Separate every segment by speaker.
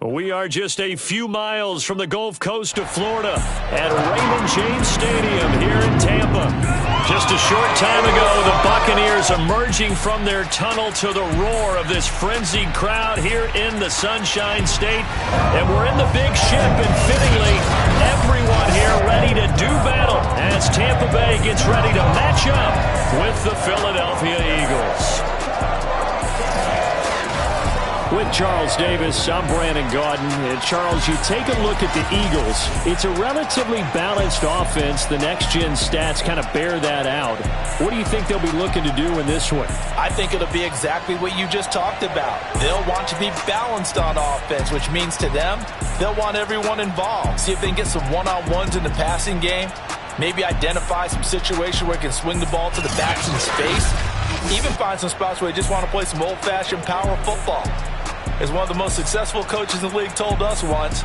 Speaker 1: We are just a few miles from the Gulf Coast of Florida at Raymond James Stadium here in Tampa. Just a short time ago, the Buccaneers emerging from their tunnel to the roar of this frenzied crowd here in the Sunshine State. And we're in the big ship, and fittingly, everyone here ready to do battle as Tampa Bay gets ready to match up with the Philadelphia Eagles. With Charles Davis, I'm Brandon Gaudin. And Charles, you take a look at the Eagles. It's a relatively balanced offense. The next-gen stats kind of bear that out. What do you think they'll be looking to do in this one?
Speaker 2: I think it'll be exactly what you just talked about. They'll want to be balanced on offense, which means to them, they'll want everyone involved. See if they can get some one-on-ones in the passing game. Maybe identify some situation where they can swing the ball to the backs in space. Even find some spots where they just want to play some old-fashioned power football. As one of the most successful coaches in the league told us once,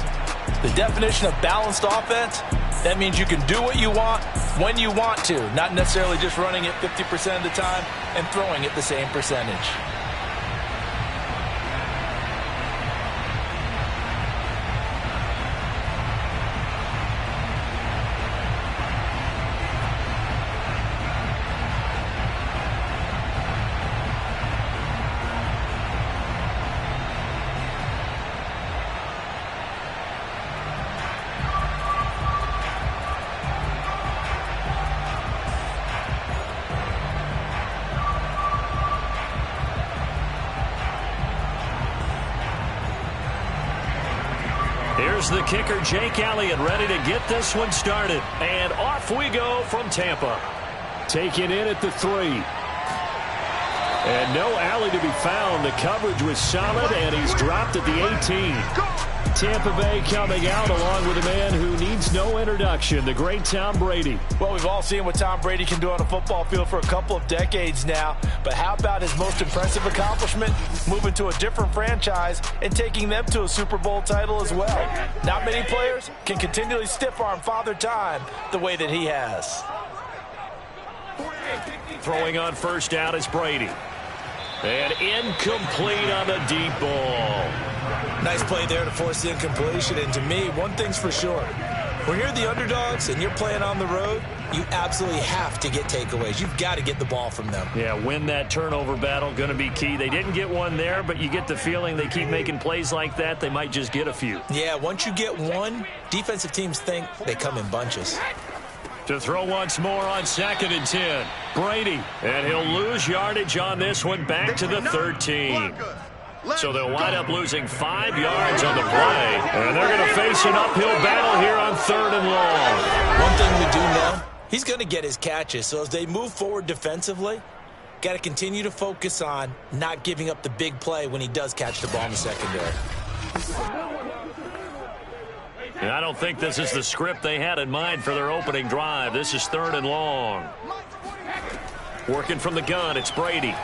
Speaker 2: the definition of balanced offense, that means you can do what you want when you want to, not necessarily just running it 50% of the time and throwing it the same percentage.
Speaker 1: Here's the kicker, Jake Elliott, ready to get this one started. And off we go from Tampa. Taken in at the 3. And no alley to be found. The coverage was solid, and he's dropped at the 18. Tampa Bay coming out along with a man who needs no introduction, the great Tom Brady.
Speaker 2: Well, we've all seen what Tom Brady can do on a football field for a couple of decades now. But how about his most impressive accomplishment? Moving to a different franchise and taking them to a Super Bowl title as well. Not many players can continually stiff-arm Father Time the way that he has.
Speaker 1: Throwing on first down is Brady. And incomplete on the deep ball.
Speaker 2: Nice play there to force the incompletion. And to me, one thing's for sure. When you're the underdogs and you're playing on the road, you absolutely have to get takeaways. You've got to get the ball from them.
Speaker 1: Yeah, win that turnover battle, going to be key. They didn't get one there, but you get the feeling they keep making plays like that, they might just get a few.
Speaker 2: Yeah, once you get one, defensive teams think they come in bunches.
Speaker 1: To throw once more on 2nd and 10. Brady, and he'll lose yardage on this one back to the 13. So they'll wind up losing 5 yards on the play. And they're going to face an uphill battle here on 3rd and long.
Speaker 2: One thing we do know, he's going to get his catches. So as they move forward defensively, got to continue to focus on not giving up the big play when he does catch the ball in the secondary.
Speaker 1: And I don't think this is the script they had in mind for their opening drive. This is 3rd and long. Working from the gun, it's Brady.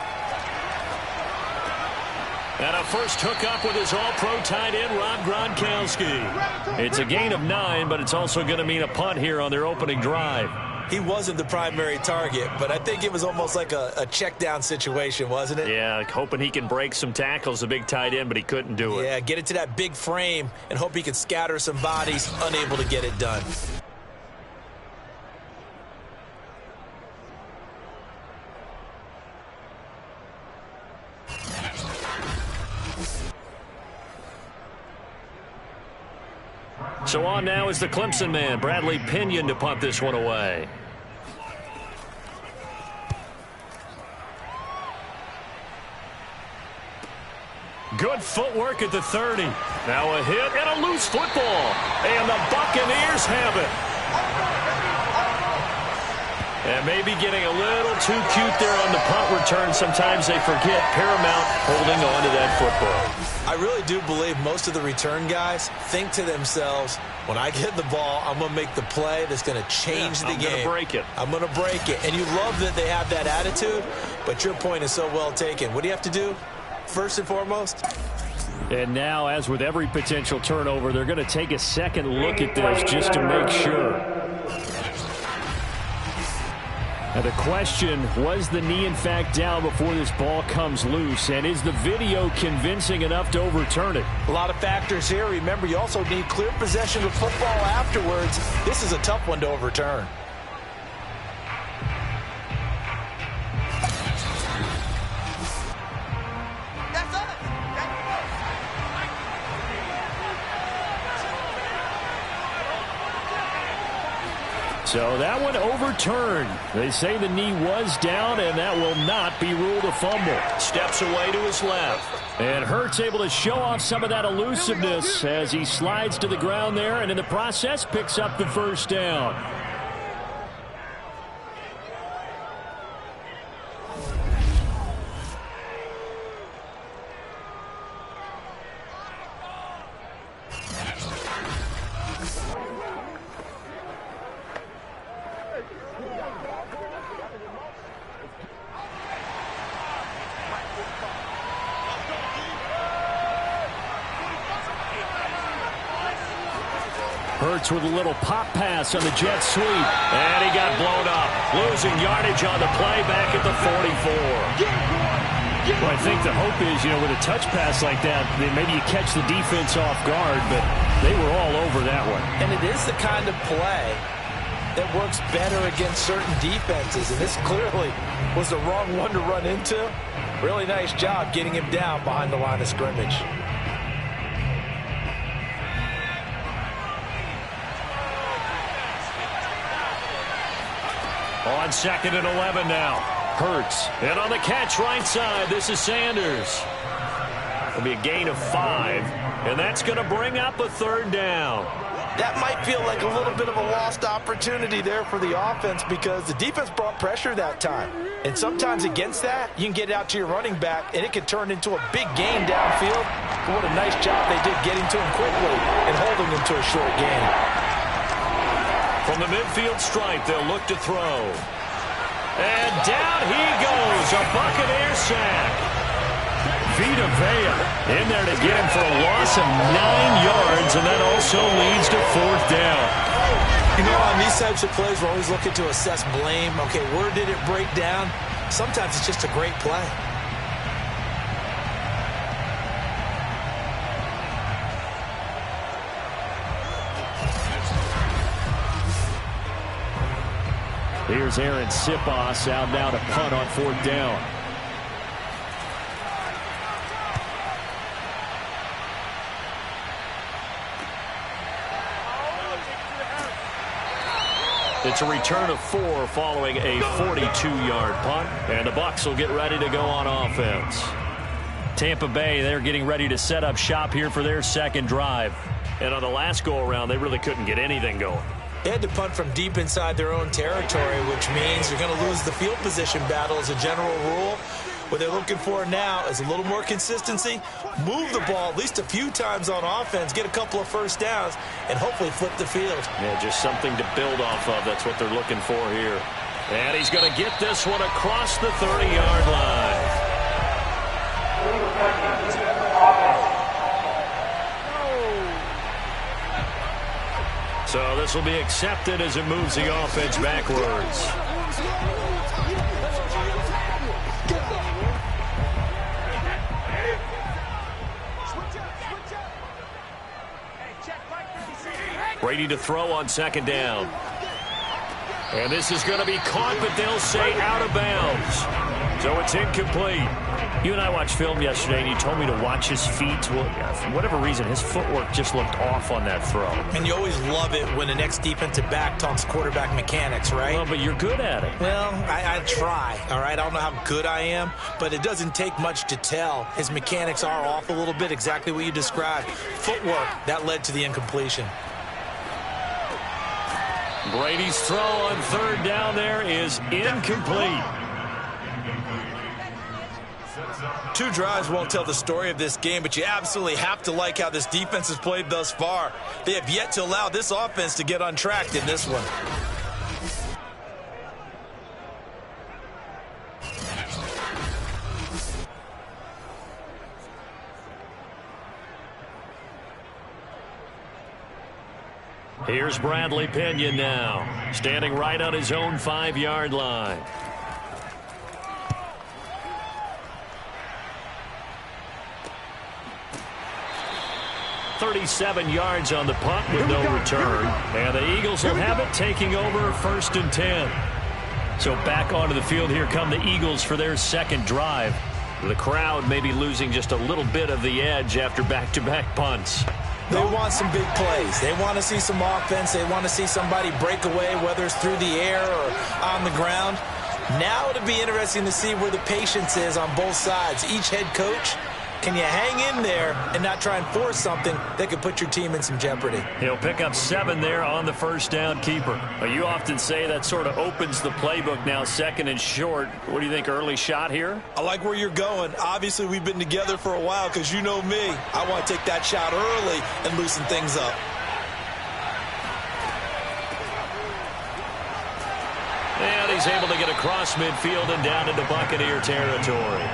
Speaker 1: And a first hookup with his all-pro tight end, Rob Gronkowski. It's a gain of 9, but it's also going to mean a punt here on their opening drive.
Speaker 2: He wasn't the primary target, but I think it was almost like a check-down situation, wasn't it?
Speaker 1: Yeah, hoping he can break some tackles, a big tight end, but he couldn't do it.
Speaker 2: Yeah, get it to that big frame and hope he can scatter some bodies, unable to get it done.
Speaker 1: So on now is the Clemson man, Bradley Pinion, to punt this one away. Good footwork at the 30. Now a hit and a loose football. And the Buccaneers have it. And maybe getting a little too cute there on the punt return. Sometimes they forget paramount holding on to that football.
Speaker 2: I really do believe most of the return guys think to themselves, when I get the ball, I'm going to make the play that's going to change the game.
Speaker 1: I'm going to break it.
Speaker 2: I'm going to break it. And you love that they have that attitude, but your point is so well taken. What do you have to do? First and foremost,
Speaker 1: and now, as with every potential turnover, they're going to take a second look at this just to make sure. And the question, was the knee in fact down before this ball comes loose? And is the video convincing enough to overturn it?
Speaker 2: A lot of factors here. Remember, you also need clear possession of football afterwards. This is a tough one to overturn.
Speaker 1: So that one overturned. They say the knee was down, and that will not be ruled a fumble. Steps away to his left. And Hurts able to show off some of that elusiveness as he slides to the ground there, and in the process picks up the first down. Hurts with a little pop pass on the jet sweep. And he got blown up. Losing yardage on the play back at the 44. Well, I think the hope is, with a touch pass like that, maybe you catch the defense off guard, but they were all over that one.
Speaker 2: And it is the kind of play that works better against certain defenses, and this clearly was the wrong one to run into. Really nice job getting him down behind the line of scrimmage.
Speaker 1: On 2nd and 11 now. Hurts. And on the catch right side, this is Sanders. It'll be a gain of 5. And that's going to bring up a 3rd down.
Speaker 2: That might feel like a little bit of a lost opportunity there for the offense because the defense brought pressure that time. And sometimes against that, you can get it out to your running back, and it can turn into a big gain downfield. But what a nice job they did getting to him quickly and holding him to a short gain.
Speaker 1: From the midfield stripe, they'll look to throw. And down he goes, a Buccaneer sack. Vita Vea in there to get him for a loss of 9 yards, and that also leads to 4th down.
Speaker 2: On these types of plays, we're always looking to assess blame. Okay, where did it break down? Sometimes it's just a great play.
Speaker 1: Here's Aaron Sipos out now to punt on 4th down. It's a return of 4 following a 42-yard punt, and the Bucs will get ready to go on offense. Tampa Bay, they're getting ready to set up shop here for their 2nd drive. And on the last go-around, they really couldn't get anything going.
Speaker 2: They had to punt from deep inside their own territory, which means you're going to lose the field position battle as a general rule. What they're looking for now is a little more consistency, move the ball at least a few times on offense, get a couple of first downs, and hopefully flip the field.
Speaker 1: Yeah, just something to build off of. That's what they're looking for here. And he's going to get this one across the 30-yard line. So this will be accepted as it moves the offense backwards. Brady to throw on 2nd down. And this is going to be caught, but they'll say out of bounds. So it's incomplete. You and I watched film yesterday, and you told me to watch his feet. Well, for whatever reason, his footwork just looked off on that throw.
Speaker 2: And you always love it when the next defensive back talks quarterback mechanics, right?
Speaker 1: Well, but you're good at it.
Speaker 2: Well, I try, all right? I don't know how good I am, but it doesn't take much to tell. His mechanics are off a little bit, exactly what you described. Footwork, that led to the incompletion.
Speaker 1: Brady's throw on 3rd down there is incomplete.
Speaker 2: 2 drives won't tell the story of this game, but you absolutely have to like how this defense has played thus far. They have yet to allow this offense to get untracked in this one.
Speaker 1: Here's Bradley Pinion now, standing right on his own 5-yard line. $37 yards on the punt with no return. And the Eagles will have it, taking over 1st and 10. So back onto the field, here come the Eagles for their second drive. The crowd may be losing just a little bit of the edge after back-to-back punts.
Speaker 2: They want some big plays. They want to see some offense. They want to see somebody break away, whether it's through the air or on the ground. Now it'll be interesting to see where the patience is on both sides. Each head coach, can you hang in there and not try and force something that could put your team in some jeopardy?
Speaker 1: He'll pick up 7 there on the first down keeper. But you often say that sort of opens the playbook now, 2nd and short. What do you think, early shot here?
Speaker 2: I like where you're going. Obviously, we've been together for a while because you know me. I want to take that shot early and loosen things up.
Speaker 1: And he's able to get across midfield and down into Buccaneer territory.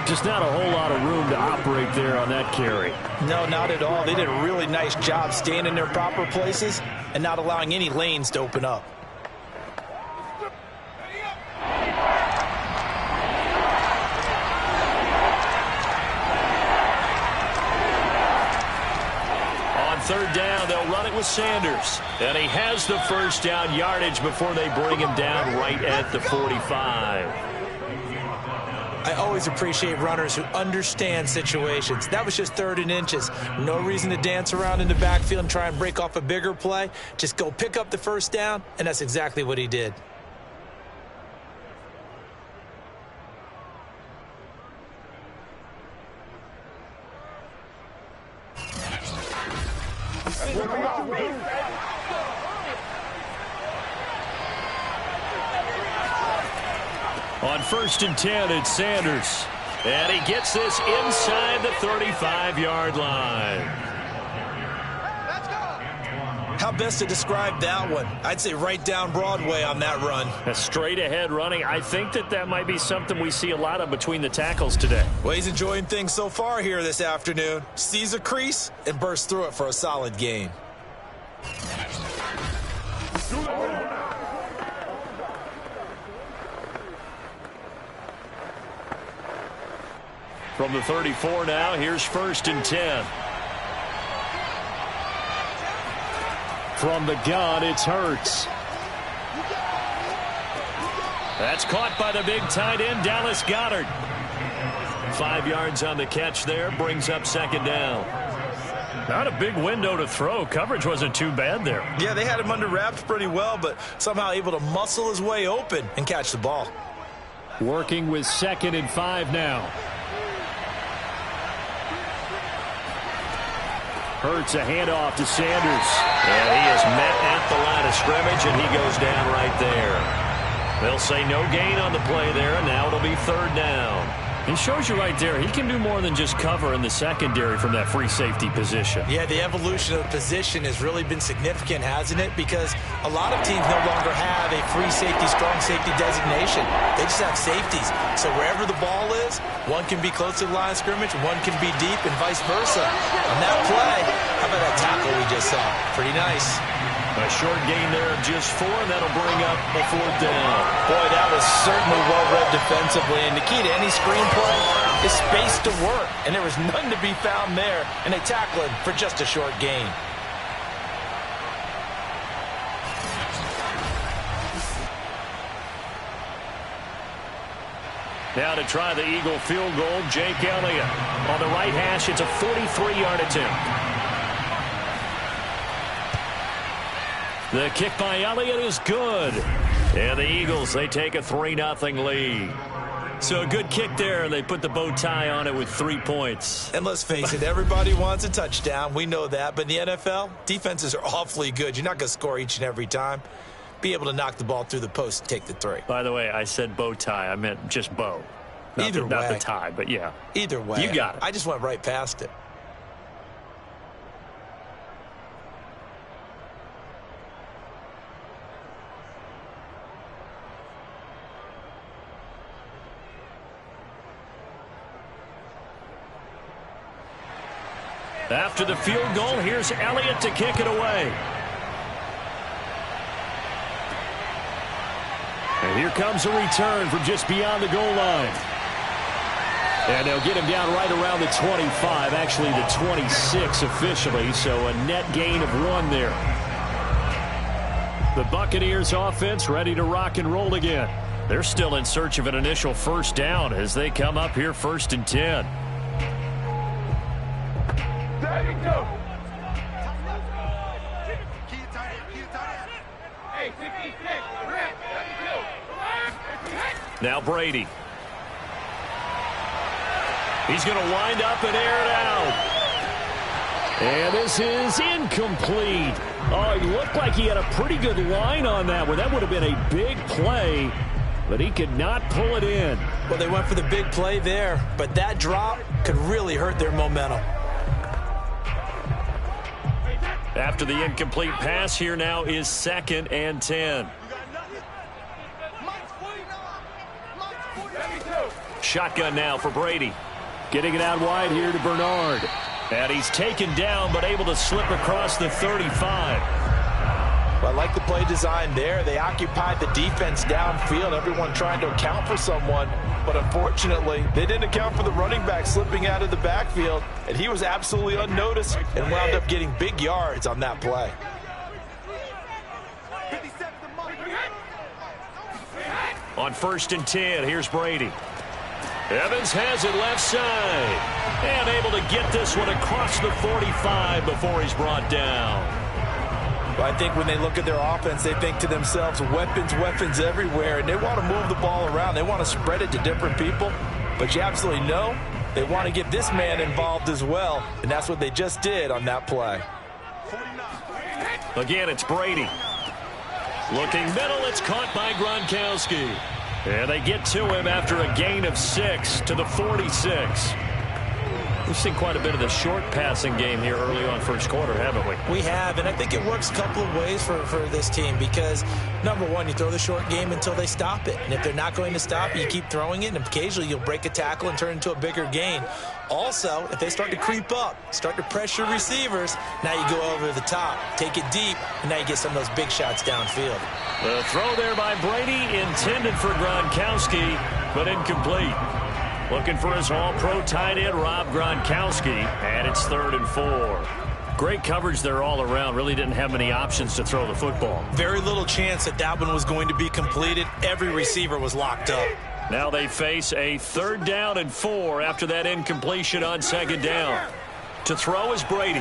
Speaker 1: Just not a whole lot of room to operate there on that carry.
Speaker 2: No, not at all. They did a really nice job staying in their proper places and not allowing any lanes to open up.
Speaker 1: On 3rd down, they'll run it with Sanders. And he has the first down yardage before they bring him down right at the 45.
Speaker 2: I always appreciate runners who understand situations. That was just 3rd and inches. No reason to dance around in the backfield and try and break off a bigger play. Just go pick up the first down, and that's exactly what he did.
Speaker 1: On 1st and 10, it's Sanders. And he gets this inside the 35-yard line.
Speaker 2: How best to describe that one? I'd say right down Broadway on that run.
Speaker 1: A straight-ahead running. I think that might be something we see a lot of between the tackles today.
Speaker 2: Well, he's enjoying things so far here this afternoon. Sees a crease and bursts through it for a solid gain.
Speaker 1: From the 34 now, here's 1st and 10. From the gun, it's Hurts. That's caught by the big tight end, Dallas Goedert. 5 yards on the catch there, brings up 2nd down. Not a big window to throw. Coverage wasn't too bad there.
Speaker 2: Yeah, they had him under wraps pretty well, but somehow able to muscle his way open and catch the ball.
Speaker 1: Working with 2nd and 5 now. Hurts a handoff to Sanders. And he is met at the line of scrimmage, and he goes down right there. They'll say no gain on the play there, and now it'll be 3rd down. He shows you right there, he can do more than just cover in the secondary from that free safety position.
Speaker 2: Yeah, the evolution of the position has really been significant, hasn't it? Because a lot of teams no longer have a free safety, strong safety designation. They just have safeties. So wherever the ball is, one can be close to the line of scrimmage, one can be deep, and vice versa. On that play, how about that tackle we just saw? Pretty nice.
Speaker 1: A short gain there of just 4, and that'll bring up a 4th down.
Speaker 2: Boy, that was certainly well-read defensively, and the key to any screenplay is space to work, and there was none to be found there, and they tackle it for just a short gain.
Speaker 1: Now to try the Eagle field goal, Jake Elliott. On the right hash, it's a 43-yard attempt. The kick by Elliott is good. And the Eagles, they take a 3-0 lead. So a good kick there, and they put the bow tie on it with 3 points.
Speaker 2: And let's face it, everybody wants a touchdown. We know that. But in the NFL, defenses are awfully good. You're not going to score each and every time. Be able to knock the ball through the post and take the 3.
Speaker 1: By the way, I said bow tie. I meant just bow. Not the tie, but yeah.
Speaker 2: Either way.
Speaker 1: You got it.
Speaker 2: I just went right past it.
Speaker 1: After the field goal, here's Elliott to kick it away. And here comes a return from just beyond the goal line. And they'll get him down right around the 25, actually the 26 officially, so a net gain of 1 there. The Buccaneers offense ready to rock and roll again. They're still in search of an initial first down as they come up here 1st and 10.
Speaker 3: There you go.
Speaker 1: Now Brady. He's going to wind up and air it out. And this is incomplete. Oh, he looked like he had a pretty good line on that one. That would have been a big play, but he could not pull it in.
Speaker 2: Well, they went for the big play there, but that drop could really hurt their momentum.
Speaker 1: After the incomplete pass, here now is 2nd and 10. Shotgun now for Brady. Getting it out wide here to Bernard. And he's taken down, but able to slip across the 35.
Speaker 2: Well, I like the play design there. They occupied the defense downfield, everyone trying to account for someone. But unfortunately, they didn't account for the running back slipping out of the backfield. And he was absolutely unnoticed and wound up getting big yards on that play.
Speaker 1: On 1st and 10, here's Brady. Evans has it left side. And able to get this one across the 45 before he's brought down.
Speaker 2: Well, I think when they look at their offense, they think to themselves, weapons, weapons everywhere. And they want to move the ball around. They want to spread it to different people. But you absolutely know they want to get this man involved as well. And that's what they just did on that play.
Speaker 1: Again, it's Brady. Looking middle, it's caught by Gronkowski. And they get to him after a gain of 6 to the 46. We've seen quite a bit of the short passing game here early on 1st quarter, haven't we?
Speaker 4: We have, and I think it works a couple of ways for this team because, number one, you throw the short game until they stop it. And if they're not going to stop it, you keep throwing it, and occasionally you'll break a tackle and turn it into a bigger gain. Also, if they start to creep up, start to pressure receivers, now you go over the top, take it deep, and now you get some of those big shots downfield.
Speaker 1: The throw there by Brady intended for Gronkowski, but incomplete. Looking for his all-pro tight end, Rob Gronkowski, and it's 3rd and 4. Great coverage there all around. Really didn't have many options to throw the football.
Speaker 4: Very little chance that one was going to be completed. Every receiver was locked up.
Speaker 1: Now they face a 3rd down and 4 after that incompletion on 2nd down. To throw is Brady.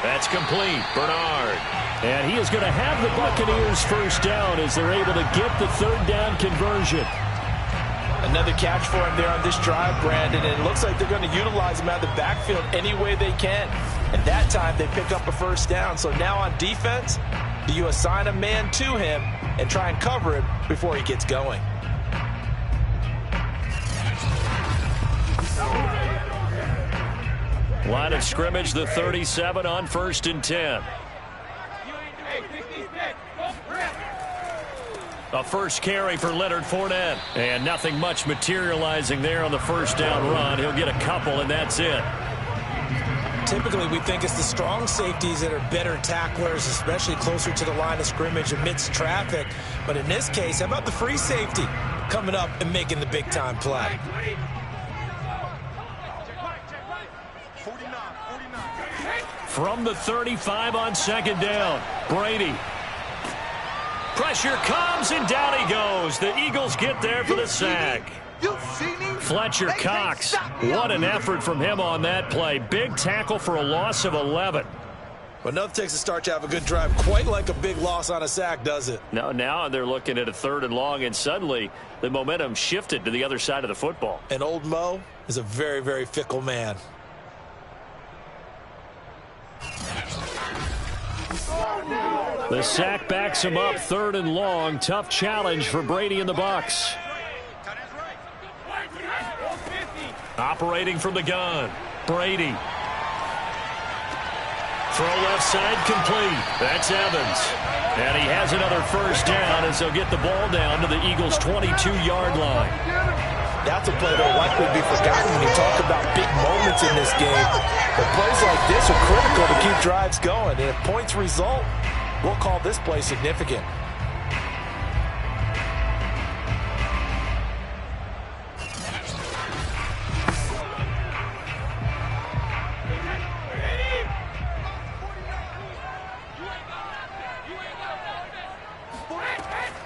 Speaker 1: That's complete. Bernard. And he is going to have the Buccaneers first down as they're able to get the 3rd down conversion.
Speaker 2: Another catch for him there on this drive, Brandon, and it looks like they're going to utilize him out of the backfield any way they can. And that time they pick up a first down. So now on defense, do you assign a man to him and try and cover him before he gets going?
Speaker 1: Line of scrimmage, the 37 on 1st and 10. A first carry for Leonard Fournette. And nothing much materializing there on the first down run. He'll get a couple, and that's it.
Speaker 4: Typically, we think it's the strong safeties that are better tacklers, especially closer to the line of scrimmage amidst traffic. But in this case, how about the free safety coming up and making the big-time play?
Speaker 1: From the 35 on 2nd down, Brady. Pressure comes, and down he goes. The Eagles get there for the sack. Fletcher Cox, what an effort from him on that play. Big tackle for a loss of 11.
Speaker 4: Well, nothing takes a start to have a good drive quite like a big loss on a sack, does it?
Speaker 1: Now they're looking at a 3rd and long, and suddenly the momentum shifted to the other side of the football.
Speaker 4: And old Mo is a very, very fickle man.
Speaker 1: The sack backs him up, 3rd and long. Tough challenge for Brady and the Bucs. Operating from the gun, Brady. Throw left side complete. That's Evans. And he has another first down as they'll get the ball down to the Eagles' 22-yard line.
Speaker 2: That's a play that will likely be forgotten when you talk about big moments in this game. But plays like this are critical to keep drives going. And if points result, we'll call this play significant.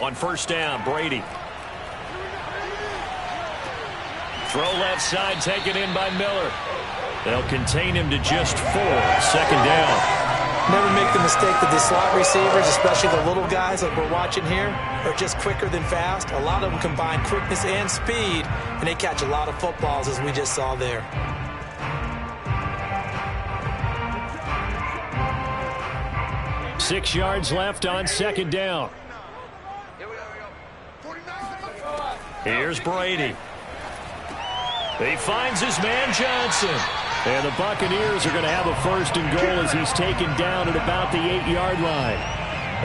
Speaker 1: On first down, Brady. Throw left side, taken in by Miller. They'll contain him to just 4. Second down.
Speaker 4: Never make the mistake that the slot receivers, especially the little guys like we're watching here, are just quicker than fast. A lot of them combine quickness and speed, and they catch a lot of footballs, as we just saw there.
Speaker 1: Six yards left on second down. Here's Brady. He finds his man Johnson. And the Buccaneers are going to have a first and goal as he's taken down at about the 8-yard line.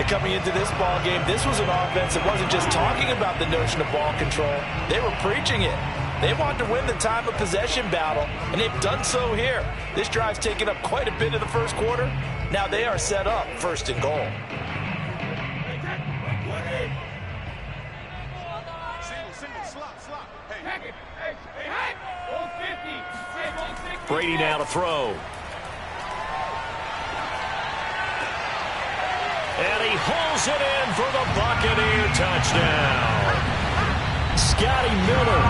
Speaker 2: And coming into this ball game, this was an offense that wasn't just talking about the notion of ball control. They were preaching it. They wanted to win the time of possession battle, and they've done so here. This drive's taken up quite a bit of the first quarter. Now they are set up first and goal.
Speaker 1: Brady now to throw. And he hauls it in for the Buccaneer touchdown. Scotty Miller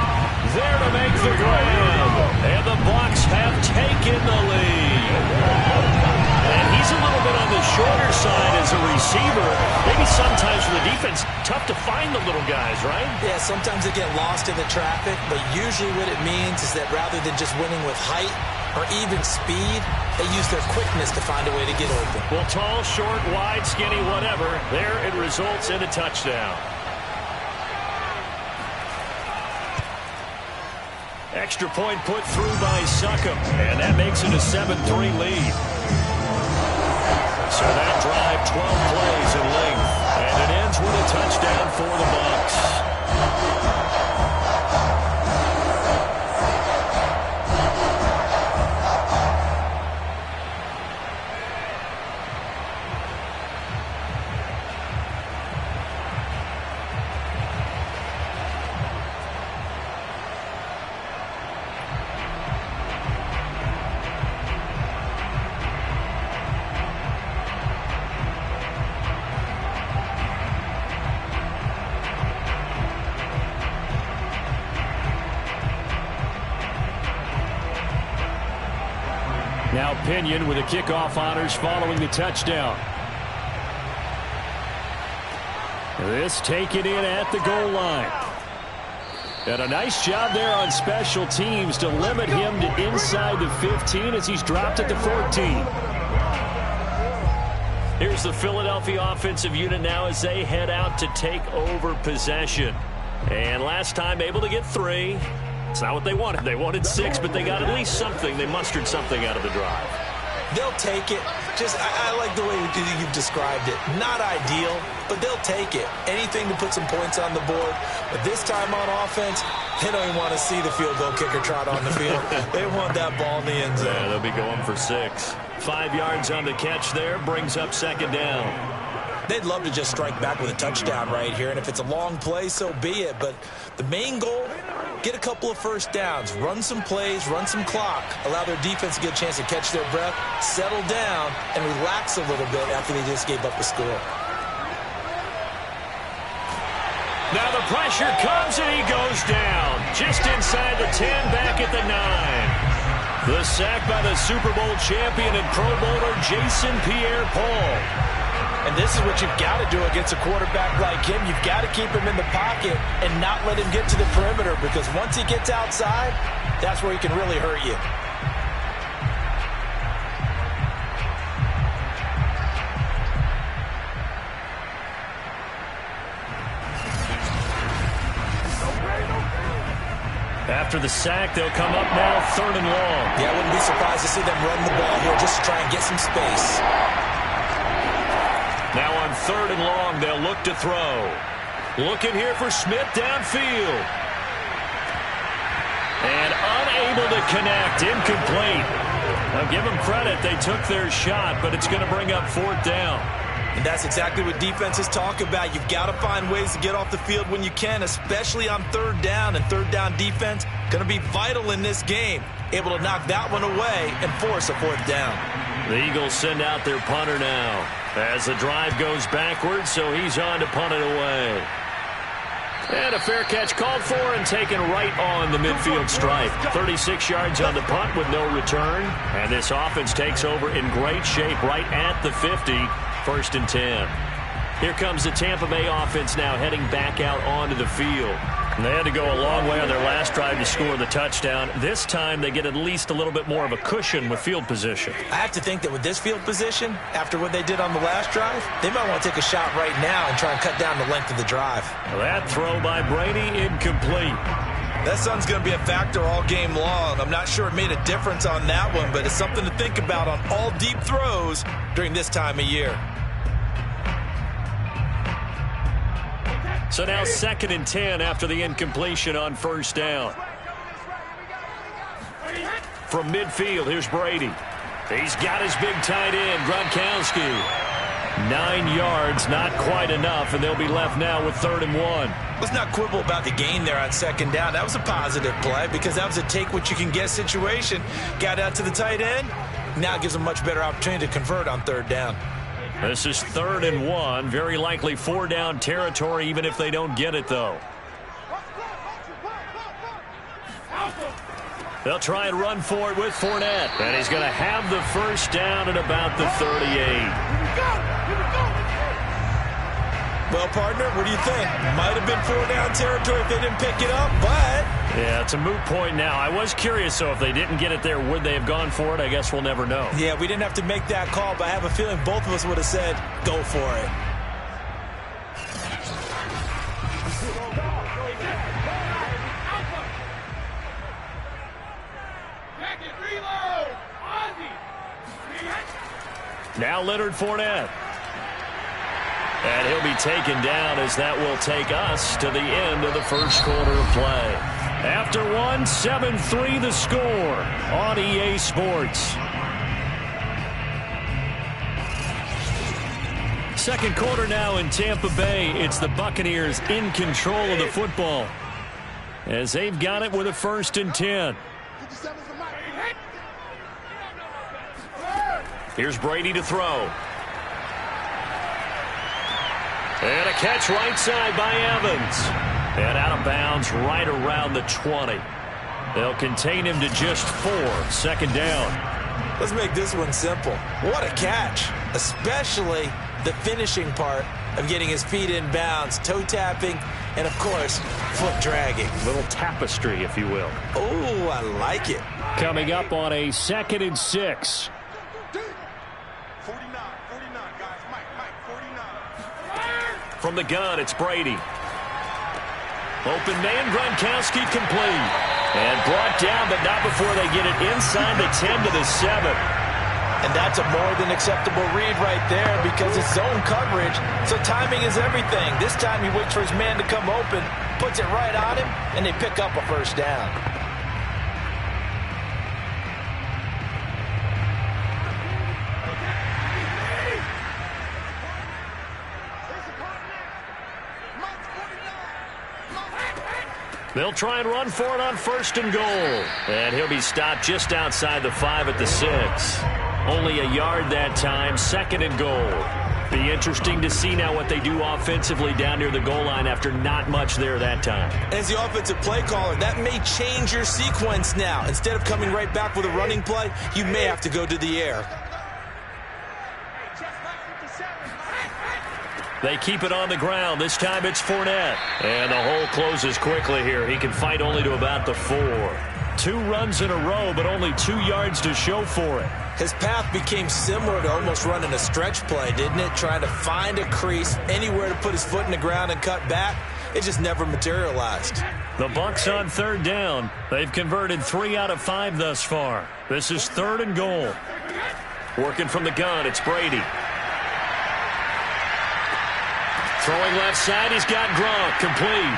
Speaker 1: there to make the grab. And the Bucs have taken the lead. And he's a little bit on the shorter side as a receiver. Maybe sometimes for the defense, tough to find the little guys, right?
Speaker 4: Yeah, sometimes they get lost in the traffic, but usually what it means is that rather than just winning with height or even speed, they use their quickness to find a way to get open.
Speaker 1: Well, tall, short, wide, skinny, whatever, there it results in a touchdown. Extra point put through by Succop, and that makes it a 7-3 lead. So that drive, 12 plays in length, and it ends with a touchdown for the Bucs. Now Pinion with the kickoff honors following the touchdown. This taken in at the goal line. And a nice job there on special teams to limit him to inside the 15 as he's dropped at the 14. Here's the Philadelphia offensive unit now as they head out to take over possession. And last time able to get 3. It's not what they wanted. They wanted 6, but they got at least something. They mustered something out of the drive.
Speaker 4: They'll take it. I like the way you've described it. Not ideal, but they'll take it. Anything to put some points on the board. But this time on offense, they don't even want to see the field goal kicker trot on the field. They want that ball in the end zone.
Speaker 1: Yeah, they'll be going for 6. 5 yards on the catch there, brings up second down.
Speaker 4: They'd love to just strike back with a touchdown right here, and if it's a long play, so be it. But the main goal, get a couple of first downs, run some plays, run some clock, allow their defense to get a chance to catch their breath, settle down, and relax a little bit after they just gave up a score.
Speaker 1: Now the pressure comes, and he goes down. Just inside the 10, back at the 9. The sack by the Super Bowl champion and Pro Bowler Jason Pierre-Paul.
Speaker 2: And this is what you've got to do against a quarterback like him. You've got to keep him in the pocket and not let him get to the perimeter, because once he gets outside, that's where he can really hurt you.
Speaker 1: After the sack, they'll come up now, 3rd and long.
Speaker 4: Yeah, I wouldn't be surprised to see them run the ball here just to try and get some space.
Speaker 1: Now on 3rd and long, they'll look to throw. Looking here for Smith downfield. And unable to connect. Incomplete. Now give them credit. They took their shot, but it's going to bring up 4th down.
Speaker 4: And that's exactly what defenses talk about. You've got to find ways to get off the field when you can, especially on 3rd down. And 3rd down defense going to be vital in this game. Able to knock that one away and force a 4th down.
Speaker 1: The Eagles send out their punter now as the drive goes backwards, so he's on to punt it away. And a fair catch called for and taken right on the midfield stripe. 36 yards on the punt with no return. And this offense takes over in great shape right at the 50. 1st and 10. Here comes the Tampa Bay offense now heading back out onto the field. And they had to go a long way on their last drive to score the touchdown. This time they get at least a little bit more of a cushion with field position.
Speaker 4: I have to think that with this field position, after what they did on the last drive, they might want to take a shot right now and try and cut down the length of the drive.
Speaker 1: That throw by Brady incomplete.
Speaker 4: That sun's going to be a factor all game long. I'm not sure it made a difference on that one, but it's something to think about on all deep throws during this time of year.
Speaker 1: So now 2nd and 10 after the incompletion on 1st down. From midfield, here's Brady. He's got his big tight end, Gronkowski. 9 yards, not quite enough, and they'll be left now with 3rd and 1.
Speaker 4: Let's not quibble about the gain there on 2nd down. That was a positive play because that was a take-what-you-can-get situation. Got out to the tight end. Now it gives them a much better opportunity to convert on 3rd down.
Speaker 1: This is 3rd and 1. Very likely 4-down territory, even if they don't get it, though. They'll try and run for it with Fournette. And he's going to have the 1st down at about the 38.
Speaker 4: Well, partner, what do you think? Might have been 4-down territory if they didn't pick it up, but...
Speaker 1: Yeah, it's a moot point now. I was curious, so if they didn't get it there, would they have gone for it? I guess we'll never know.
Speaker 4: Yeah, we didn't have to make that call, but I have a feeling both of us would have said, go for it.
Speaker 1: Now Leonard Fournette. And he'll be taken down as that will take us to the end of the 1st quarter of play. After 1, 7-3 the score on EA Sports. 2nd quarter now in Tampa Bay. It's the Buccaneers in control of the football as they've got it with a 1st and 10. Here's Brady to throw. And a catch right side by Evans. And out of bounds right around the 20. They'll contain him to just 4. 2nd down.
Speaker 4: Let's make this one simple. What a catch, especially the finishing part of getting his feet in bounds, toe tapping, and, of course, foot dragging.
Speaker 1: Little tapestry, if you will.
Speaker 4: Oh, I like it.
Speaker 1: Coming up on a 2nd and 6. From the gun, it's Brady. Open man, Gronkowski complete. And brought down, but not before they get it inside the 10 to the 7.
Speaker 4: And that's a more than acceptable read right there because it's zone coverage, so timing is everything. This time he waits for his man to come open, puts it right on him, and they pick up a 1st down.
Speaker 1: They'll try and run for it on 1st and goal. And he'll be stopped just outside the 5 at the 6. Only a yard that time, 2nd and goal. Be interesting to see now what they do offensively down near the goal line after not much there that time.
Speaker 4: As the offensive play caller, that may change your sequence now. Instead of coming right back with a running play, you may have to go to the air.
Speaker 1: They keep it on the ground. This time it's Fournette. And the hole closes quickly here. He can fight only to about the 4. 2 runs in a row, but only 2 yards to show for it.
Speaker 4: His path became similar to almost running a stretch play, didn't it? Trying to find a crease, anywhere to put his foot in the ground and cut back. It just never materialized.
Speaker 1: The Bucs on 3rd down. They've converted 3 out of 5 thus far. This is 3rd and goal. Working from the gun, it's Brady. Throwing left side, he's got Gronk, complete.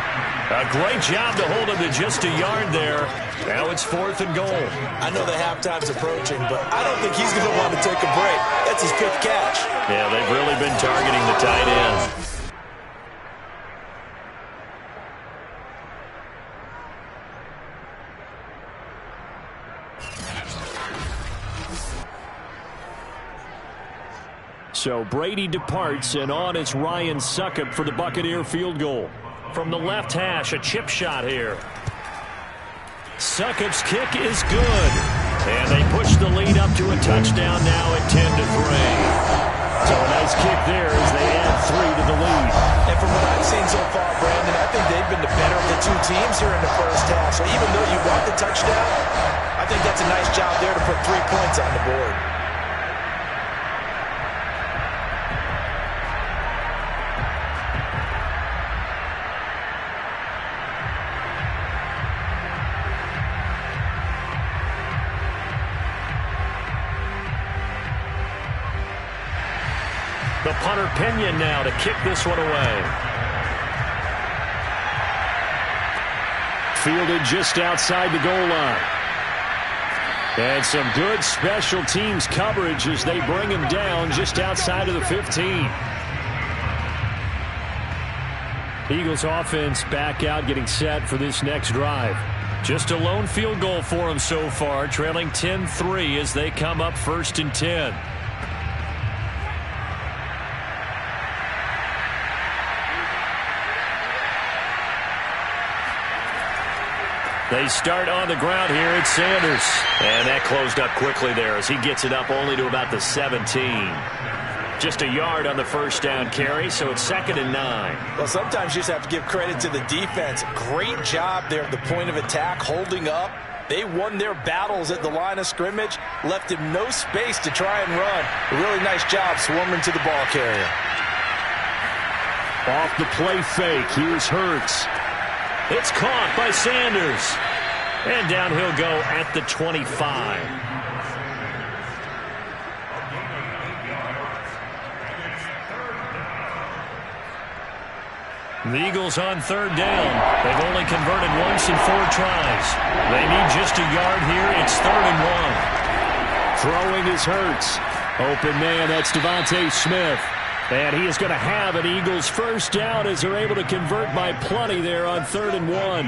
Speaker 1: A great job to hold him to just a yard there. Now it's 4th and goal.
Speaker 4: I know the halftime's approaching, but I don't think he's going to want to take a break. That's his 5th catch.
Speaker 1: Yeah, they've really been targeting the tight end. So Brady departs, and on is Ryan Succop for the Buccaneer field goal. From the left hash, a chip shot here. Succop's kick is good. And they push the lead up to a touchdown now at 10-3. So a nice kick there as they add 3 to the lead.
Speaker 4: And from what I've seen so far, Brandon, I think they've been the better of the two teams here in the first half. So even though you want the touchdown, I think that's a nice job there to put 3 points on the board.
Speaker 1: The punter Pinion now to kick this one away. Fielded just outside the goal line. And some good special teams coverage as they bring him down just outside of the 15. Eagles offense back out, getting set for this next drive. Just a lone field goal for them so far, trailing 10-3 as they come up 1st and 10. They start on the ground here. It's Sanders. And that closed up quickly there as he gets it up only to about the 17. Just a yard on the first down carry, so it's 2nd and 9.
Speaker 4: Well, sometimes you just have to give credit to the defense. Great job there at the point of attack, holding up. They won their battles at the line of scrimmage, left him no space to try and run. A really nice job swarming to the ball carrier.
Speaker 1: Off the play fake, here's Hurts. It's caught by Sanders. And down he'll go at the 25. The Eagles on 3rd down. They've only converted once in 4 tries. They need just a yard here. It's 3rd and 1. Throwing is Hurts. Open man, that's Devontae Smith. And he is going to have an Eagles first down as they're able to convert by plenty there on 3rd and 1.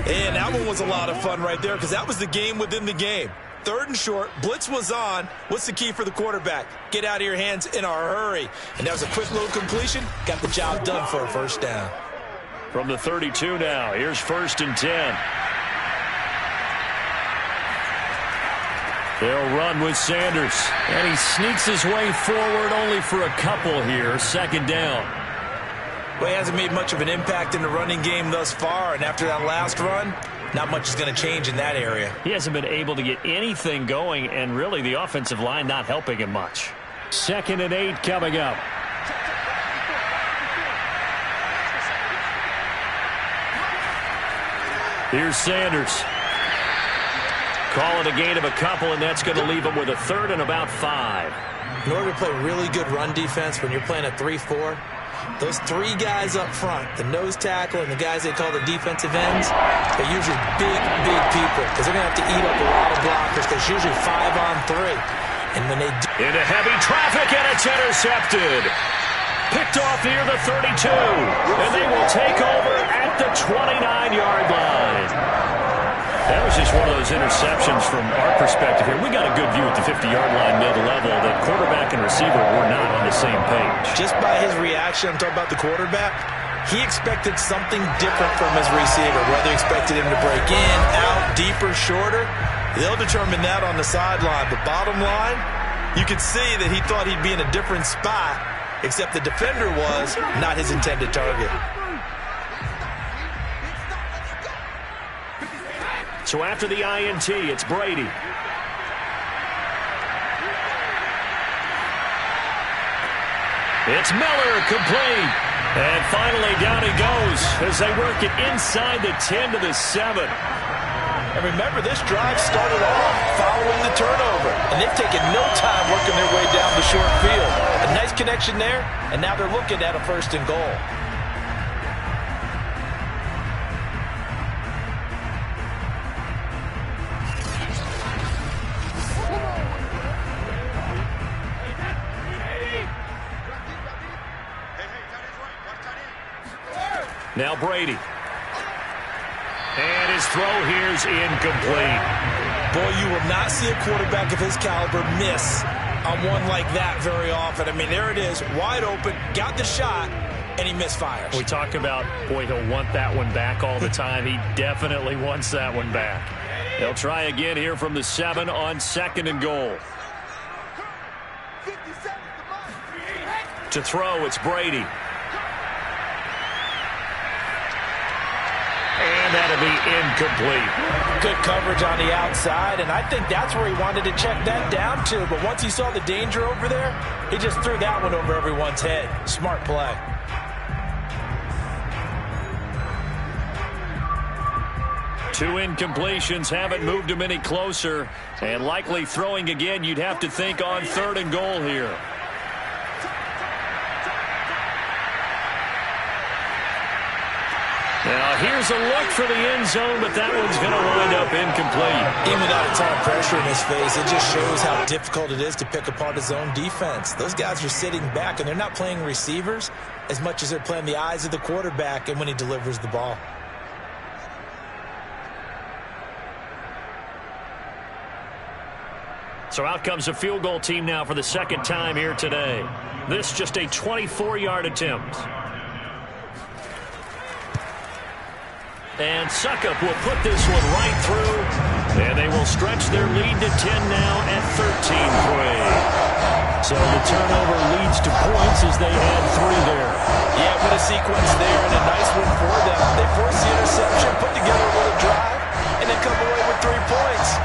Speaker 4: And that one was a lot of fun right there because that was the game within the game. 3rd and short, blitz was on. What's the key for the quarterback? Get out of your hands in a hurry. And that was a quick little completion. Got the job done for a first down.
Speaker 1: From the 32 now, here's 1st and 10. They'll run with Sanders. And he sneaks his way forward only for a couple here. 2nd down.
Speaker 4: Well, he hasn't made much of an impact in the running game thus far. And after that last run, not much is going to change in that area.
Speaker 1: He hasn't been able to get anything going, and really the offensive line not helping him much. 2nd and 8 coming up. Here's Sanders. Call it a gain of a couple, and that's going to leave him with a 3rd and about 5.
Speaker 4: In order to play really good run defense when you're playing a 3-4, those 3 guys up front, the nose tackle and the guys they call the defensive ends, they're usually big people because they're going to have to eat up a lot of blockers. There's usually 5 on 3. And when they do...
Speaker 1: Into heavy traffic, and it's intercepted. Picked off near the 32. And they will take over at the 29-yard line. That was just one of those interceptions from our perspective here. We got a good view at the 50-yard line mid-level that quarterback and receiver were not on the same page.
Speaker 4: Just by his reaction, I'm talking about the quarterback, he expected something different from his receiver, whether he expected him to break in, out, deeper, shorter. They'll determine that on the sideline. But bottom line, you could see that he thought he'd be in a different spot, except the defender was not his intended target.
Speaker 1: So after the INT, it's Brady. It's Miller, complete. And finally down he goes as they work it inside the 10 to the 7.
Speaker 2: And remember, this drive started off following the turnover. And they've taken no time working their way down the short field. A nice connection there, and now they're looking at a 1st and goal.
Speaker 1: Now Brady. And his throw here's incomplete.
Speaker 4: Boy, you will not see a quarterback of his caliber miss on one like that very often. I mean, there it is, wide open, got the shot, and he misfires.
Speaker 1: We talk about, boy, he'll want that one back all the time. He definitely wants that one back. They'll try again here from the 7 on 2nd and goal. To throw, it's Brady. And that'll be incomplete.
Speaker 2: Good coverage on the outside, and I think that's where he wanted to check that down to. But once he saw the danger over there, he just threw that one over everyone's head. Smart play.
Speaker 1: Two incompletions haven't moved him any closer. And likely throwing again, you'd have to think on 3rd and goal here. Now, here's a look for the end zone, but that one's going to wind up incomplete.
Speaker 4: Even without a ton of pressure in his face, it just shows how difficult it is to pick apart his own defense. Those guys are sitting back, and they're not playing receivers as much as they're playing the eyes of the quarterback and when he delivers the ball.
Speaker 1: So out comes a field goal team now for the 2nd time here today. This just a 24-yard attempt. And Suckup will put this one right through. And they will stretch their lead to 10 now at 13-3. So the turnover leads to points as they add 3 there.
Speaker 2: Yeah, what a sequence there, and a nice one for them. They force the interception, put together a little drive, and then come away with 3 points.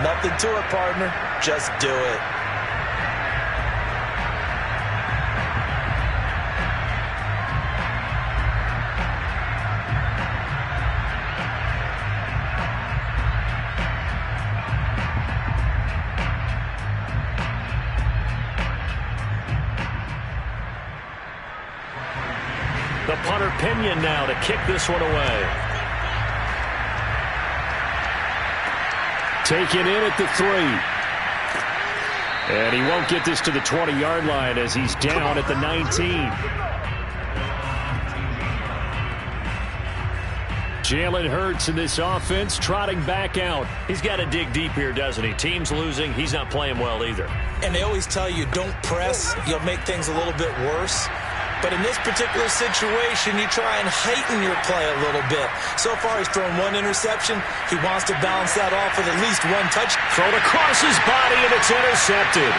Speaker 2: Nothing to it, partner. Just do it.
Speaker 1: The punter Pinion now to kick this one away. Taken in at the 3. And he won't get this to the 20-yard line as he's down at the 19. Jalen Hurts in this offense trotting back out. He's got to dig deep here, doesn't he? Team's losing. He's not playing well either.
Speaker 4: And they always tell you, don't press. You'll make things a little bit worse. But in this particular situation, you try and heighten your play a little bit. So far, he's thrown 1 interception. He wants to balance that off with at least 1 touch.
Speaker 1: Thrown across his body, and it's intercepted.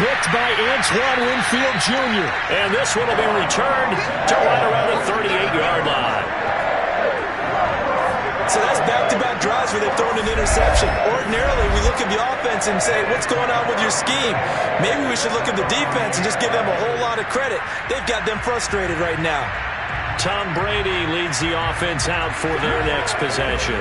Speaker 1: Picked by Antoine Winfield Jr. And this one will be returned to right around the 38-yard line.
Speaker 4: So that's back-to-back drives where they've thrown an interception. Ordinarily, we look at the offense and say, what's going on with your scheme? Maybe we should look at the defense and just give them a whole lot of credit. They've got them frustrated right now.
Speaker 1: Tom Brady leads the offense out for their next possession.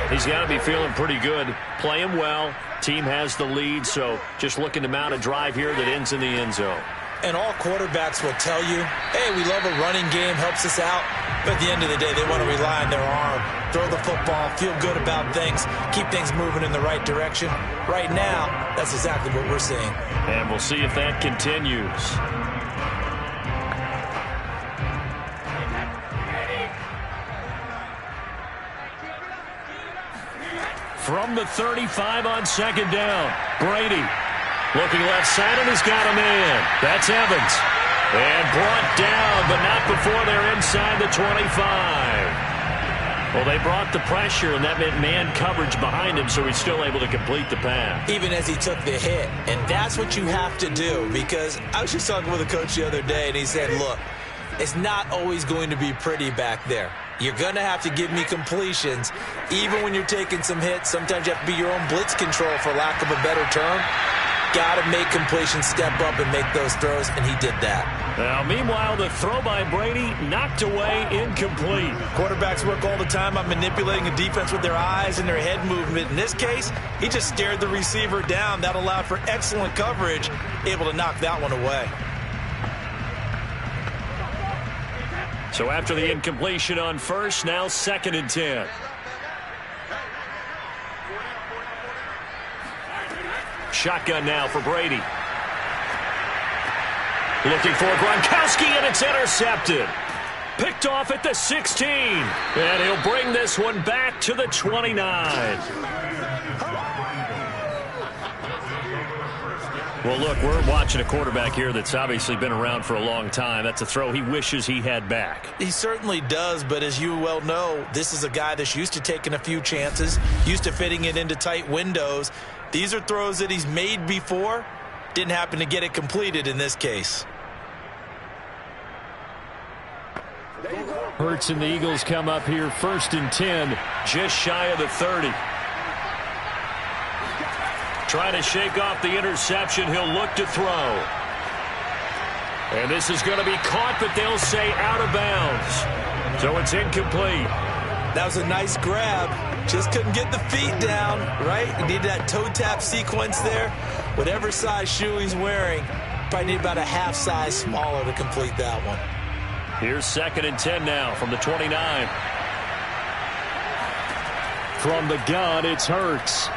Speaker 1: He's got to be feeling pretty good, playing well. Team has the lead, so just looking to mount a drive here that ends in the end zone.
Speaker 4: And all quarterbacks will tell you, hey, we love a running game, helps us out. But at the end of the day, they want to rely on their arm, throw the football, feel good about things, keep things moving in the right direction. Right now, that's exactly what we're seeing.
Speaker 1: And we'll see if that continues. From the 35 on 2nd down, Brady. Looking left side, and he's got a man. That's Evans. And brought down, but not before they're inside the 25. Well, they brought the pressure, and that meant man coverage behind him, so he's still able to complete the pass.
Speaker 4: Even as he took the hit. And that's what you have to do, because I was just talking with a coach the other day, and he said, look, it's not always going to be pretty back there. You're going to have to give me completions. Even when you're taking some hits, sometimes you have to be your own blitz control, for lack of a better term. got to make completion, step up and make those throws, and he did that.
Speaker 1: Now, meanwhile, the throw by Brady knocked away, incomplete.
Speaker 4: Quarterbacks work all the time on manipulating a defense with their eyes and their head movement. In this case, he just stared the receiver down. That allowed for excellent coverage, able to knock that one away.
Speaker 1: So after the incompletion on first, now 2nd and 10. Shotgun now for Brady. Looking for Gronkowski, and it's intercepted. Picked off at the 16. And he'll bring this one back to the 29. Well, look, we're watching a quarterback here that's obviously been around for a long time. That's a throw he wishes he had back.
Speaker 4: He certainly does, but as you well know, this is a guy that's used to taking a few chances, used to fitting it into tight windows. These are throws that he's made before. Didn't happen to get it completed in this case.
Speaker 1: Hurts and the Eagles come up here 1st and 10, just shy of the 30. Trying to shake off the interception. He'll look to throw. And this is going to be caught, but they'll say out of bounds. So it's incomplete.
Speaker 4: That was a nice grab. Just couldn't get the feet down, right? He needed that toe tap sequence there. Whatever size shoe he's wearing, probably need about a half size smaller to complete that one.
Speaker 1: Here's 2nd and 10 now from the 29. From the gun, it's Hurts.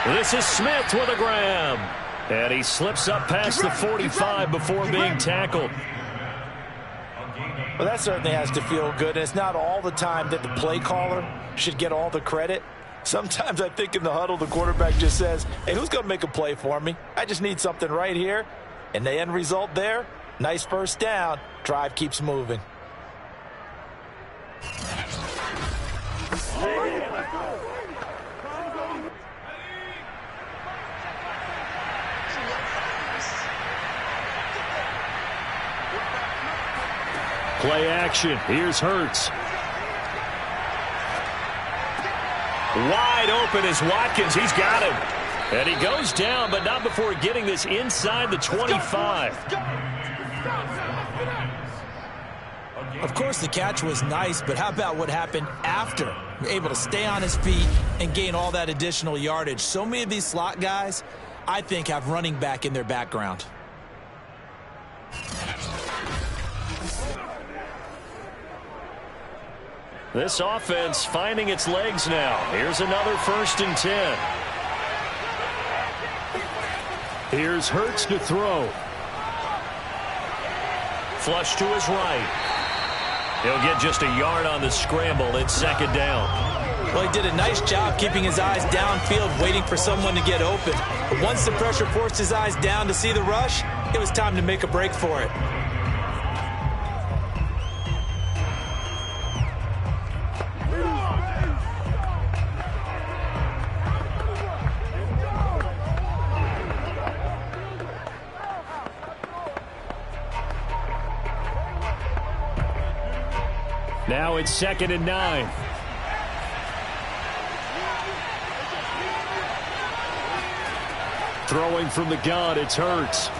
Speaker 1: This is Smith with a grab. And he slips up past the 45 before being tackled.
Speaker 4: Well, that certainly has to feel good. And it's not all the time that the play caller should get all the credit. Sometimes I think in the huddle, the quarterback just says, hey, who's going to make a play for me? I just need something right here. And the end result there, nice first down. Drive keeps moving.
Speaker 1: Play action. Here's Hurts. Wide open is Watkins. He's got him. And he goes down, but not before getting this inside the 25.
Speaker 4: Of course, the catch was nice, but how about what happened after? Able to stay on his feet and gain all that additional yardage. So many of these slot guys, I think, have running back in their background.
Speaker 1: This offense finding its legs now. Here's another 1st and 10. Here's Hurts to throw. Flush to his right. He'll get just a yard on the scramble. It's 2nd down.
Speaker 4: Well, he did a nice job keeping his eyes downfield, waiting for someone to get open. But once the pressure forced his eyes down to see the rush, it was time to make a break for it.
Speaker 1: Now it's 2nd and 9. Throwing from the gun, it's Hurts.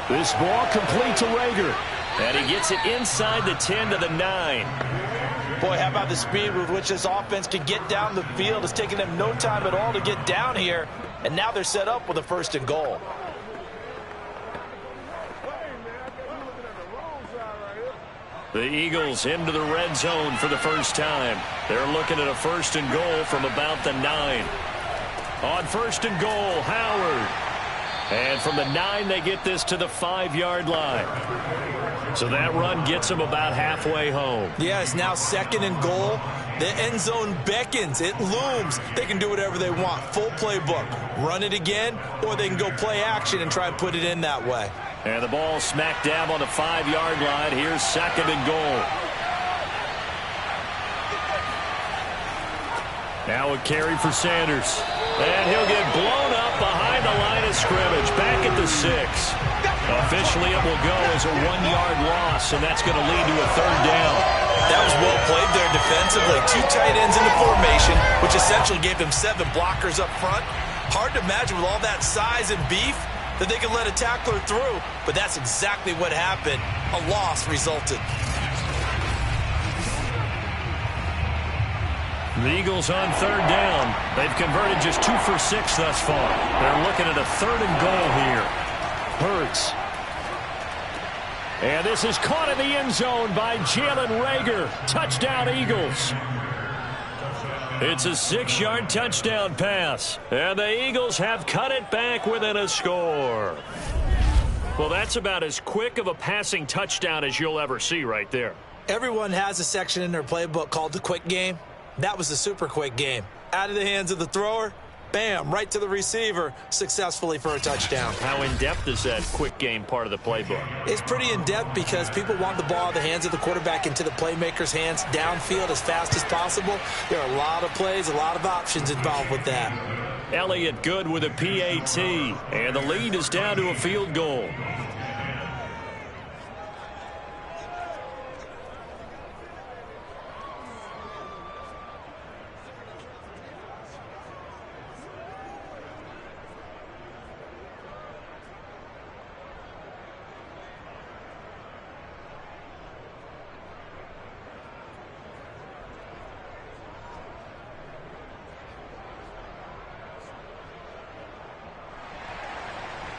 Speaker 1: This ball complete to Rager. And he gets it inside the 10 to the 9.
Speaker 4: Boy, how about the speed with which this offense can get down the field? It's taken them no time at all to get down here. And now they're set up with a 1st and goal.
Speaker 1: The Eagles into the red zone for the first time. They're looking at a 1st and goal from about the 9. On 1st and goal, Howard. And from the 9, they get this to the 5-yard line. So that run gets them about halfway home.
Speaker 4: Yeah, it's now 2nd and goal. The end zone beckons. It looms. They can do whatever they want. Full playbook. Run it again, or they can go play action and try and put it in that way.
Speaker 1: And the ball smack dab on the 5-yard line. Here's 2nd and goal. Now a carry for Sanders. And he'll get blown up behind the line of scrimmage. Back at the 6. Officially, it will go as a 1-yard loss, and that's going to lead to a 3rd down.
Speaker 4: That was well played there defensively. 2 tight ends in the formation, which essentially gave them 7 blockers up front. Hard to imagine with all that size and beef that they could let a tackler through, but that's exactly what happened. A loss resulted.
Speaker 1: The Eagles on 3rd down. They've converted just 2 for 6 thus far. They're looking at a 3rd and goal here. Hurts. And this is caught in the end zone by Jalen Reagor. Touchdown, Eagles. It's a 6-yard touchdown pass. And the Eagles have cut it back within a score. Well, that's about as quick of a passing touchdown as you'll ever see right there.
Speaker 4: Everyone has a section in their playbook called the quick game. That was the super quick game. Out of the hands of the thrower, bam, right to the receiver, successfully for a touchdown.
Speaker 1: How in-depth is that quick game part of the playbook?
Speaker 4: It's pretty in-depth because people want the ball out of the hands of the quarterback into the playmaker's hands downfield as fast as possible. There are a lot of plays, a lot of options involved with that.
Speaker 1: Elliott good with a PAT, and the lead is down to a field goal.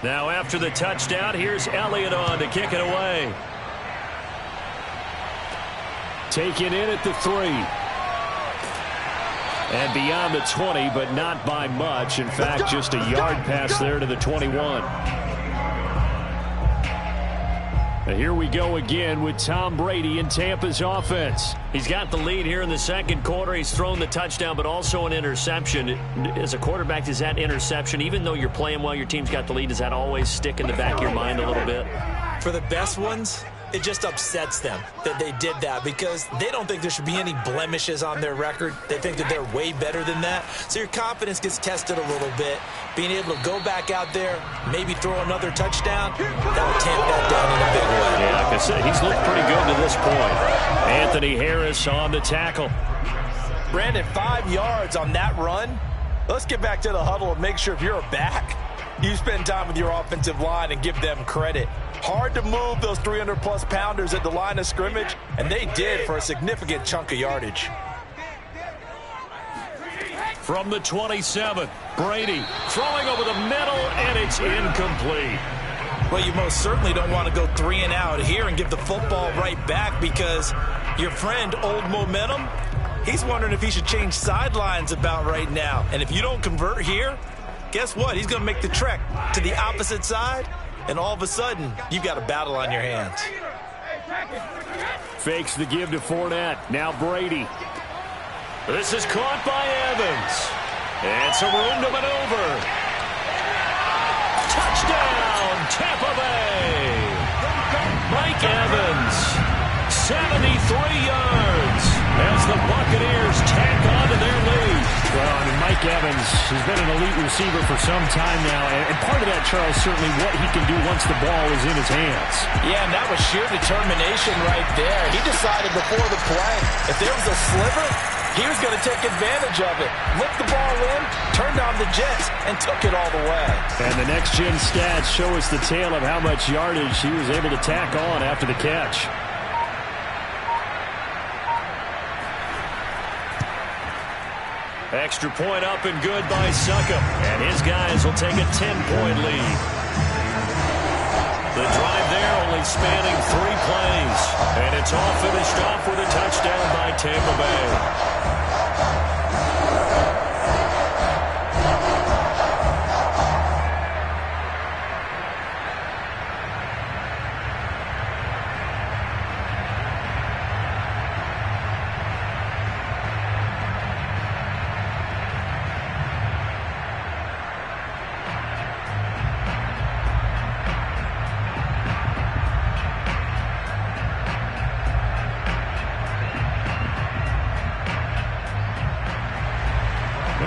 Speaker 1: Now after the touchdown, here's Elliott on to kick it away. Taken in at the 3. And beyond the 20, but not by much. In fact, just a yard pass there to the 21. And here we go again with Tom Brady in Tampa's offense. He's got the lead here in the second quarter. He's thrown the touchdown, but also an interception. As a quarterback, does that interception, even though you're playing well, your team's got the lead, does that always stick in the back of your mind a little bit?
Speaker 4: For the best ones, it just upsets them that they did that because they don't think there should be any blemishes on their record. They think that they're way better than that. So your confidence gets tested a little bit. Being able to go back out there, maybe throw another touchdown, that will tamp that down in a big way.
Speaker 1: Yeah, like I said, he's looked pretty good to this point. Anthony Harris on the tackle.
Speaker 2: Brandon, 5 yards on that run. Let's get back to the huddle and make sure if you're a back, you spend time with your offensive line and give them credit. Hard to move those 300-plus pounders at the line of scrimmage, and they did for a significant chunk of yardage.
Speaker 1: From the 27, Brady throwing over the middle, and it's incomplete.
Speaker 4: Well, you most certainly don't want to go 3 and out here and give the football right back because your friend, Old Momentum, he's wondering if he should change sidelines about right now. And if you don't convert here, guess what? He's going to make the trek to the opposite side, and all of a sudden, you've got a battle on your hands.
Speaker 1: Fakes the give to Fournette. Now Brady. This is caught by Evans. And some room to maneuver. Touchdown, Tampa Bay. Mike Evans, 73 yards as the Buccaneers tack on to their lead. Well, I mean, Mike Evans has been an elite receiver for some time now, and part of that, Charles, certainly what he can do once the ball is in his hands.
Speaker 2: Yeah, and that was sheer determination right there. He decided before the play, if there was a sliver, he was going to take advantage of it. Looked the ball in, turned on the Jets, and took it all the way.
Speaker 1: And the next-gen stats show us the tale of how much yardage he was able to tack on after the catch. Extra point up and good by Suckup. And his guys will take a 10-point lead. The drive there only spanning 3 plays. And it's all finished off with a touchdown by Tampa Bay.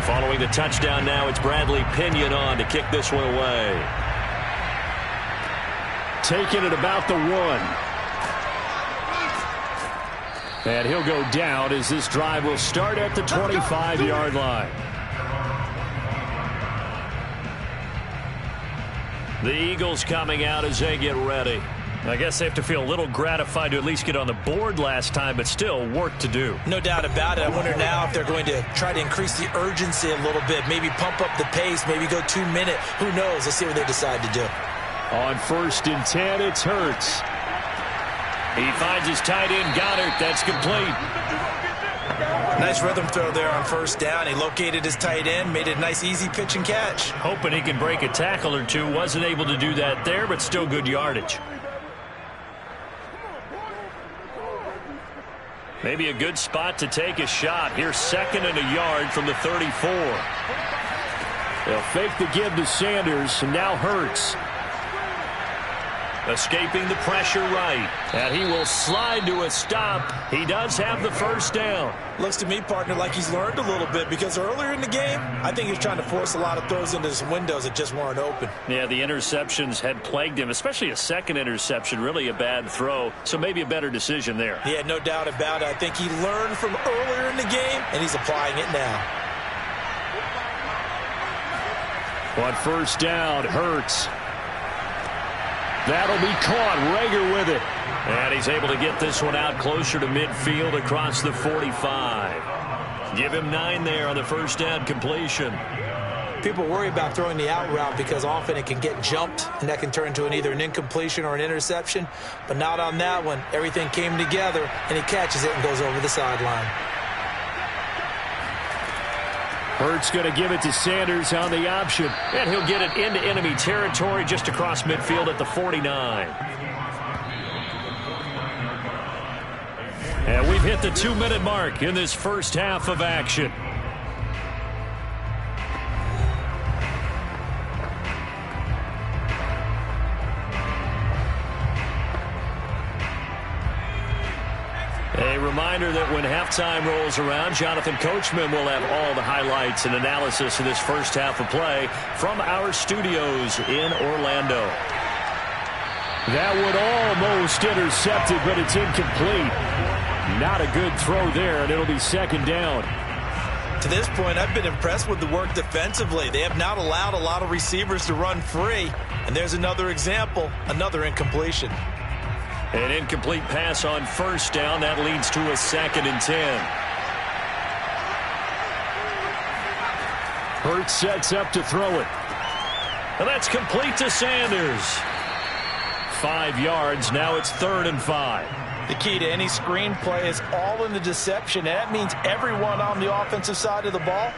Speaker 1: Following the touchdown now, it's Bradley Pinion on to kick this one away. Taking it about the 1. And he'll go down as this drive will start at the 25-yard line. The Eagles coming out as they get ready. I guess they have to feel a little gratified to at least get on the board last time, but still work to do.
Speaker 4: No doubt about it. I wonder now if they're going to try to increase the urgency a little bit, maybe pump up the pace, maybe go 2 minute. Who knows? Let's see what they decide to do.
Speaker 1: On 1st and 10, it's Hurts. He finds his tight end, Goddard. That's complete.
Speaker 4: Nice rhythm throw there on 1st down. He located his tight end, made it a nice easy pitch and catch.
Speaker 1: Hoping he can break a tackle or two. Wasn't able to do that there, but still good yardage. Maybe a good spot to take a shot. Here's 2nd and a yard from the 34. They'll fake the give to Sanders, and now Hurts. Escaping the pressure right. And he will slide to a stop. He does have the 1st down.
Speaker 4: Looks to me, partner, like he's learned a little bit because earlier in the game, I think he was trying to force a lot of throws into some windows that just weren't open.
Speaker 1: Yeah, the interceptions had plagued him, especially a 2nd interception, really a bad throw. So maybe a better decision there.
Speaker 4: Yeah, no doubt about it. I think he learned from earlier in the game, and he's applying it now.
Speaker 1: On 1st down, Hurts. That'll be caught. Rager with it. And he's able to get this one out closer to midfield across the 45. Give him 9 there on the 1st down completion.
Speaker 4: People worry about throwing the out route because often it can get jumped, and that can turn into either an incompletion or an interception. But not on that one. Everything came together, and he catches it and goes over the sideline.
Speaker 1: Hurts going to give it to Sanders on the option. And he'll get it into enemy territory just across midfield at the 49. And we've hit the 2-minute mark in this first half of action. A reminder that when halftime rolls around, Jonathan Coachman will have all the highlights and analysis of this first half of play from our studios in Orlando. That would almost intercepted, but it's incomplete. Not a good throw there, and it'll be 2nd down.
Speaker 4: To this point, I've been impressed with the work defensively. They have not allowed a lot of receivers to run free. And there's another example, another incompletion.
Speaker 1: An incomplete pass on 1st down. That leads to a 2nd and 10. Hurts sets up to throw it. And that's complete to Sanders. 5 yards. Now it's 3rd and 5.
Speaker 4: The key to any screen play is all in the deception. And that means everyone on the offensive side of the ball.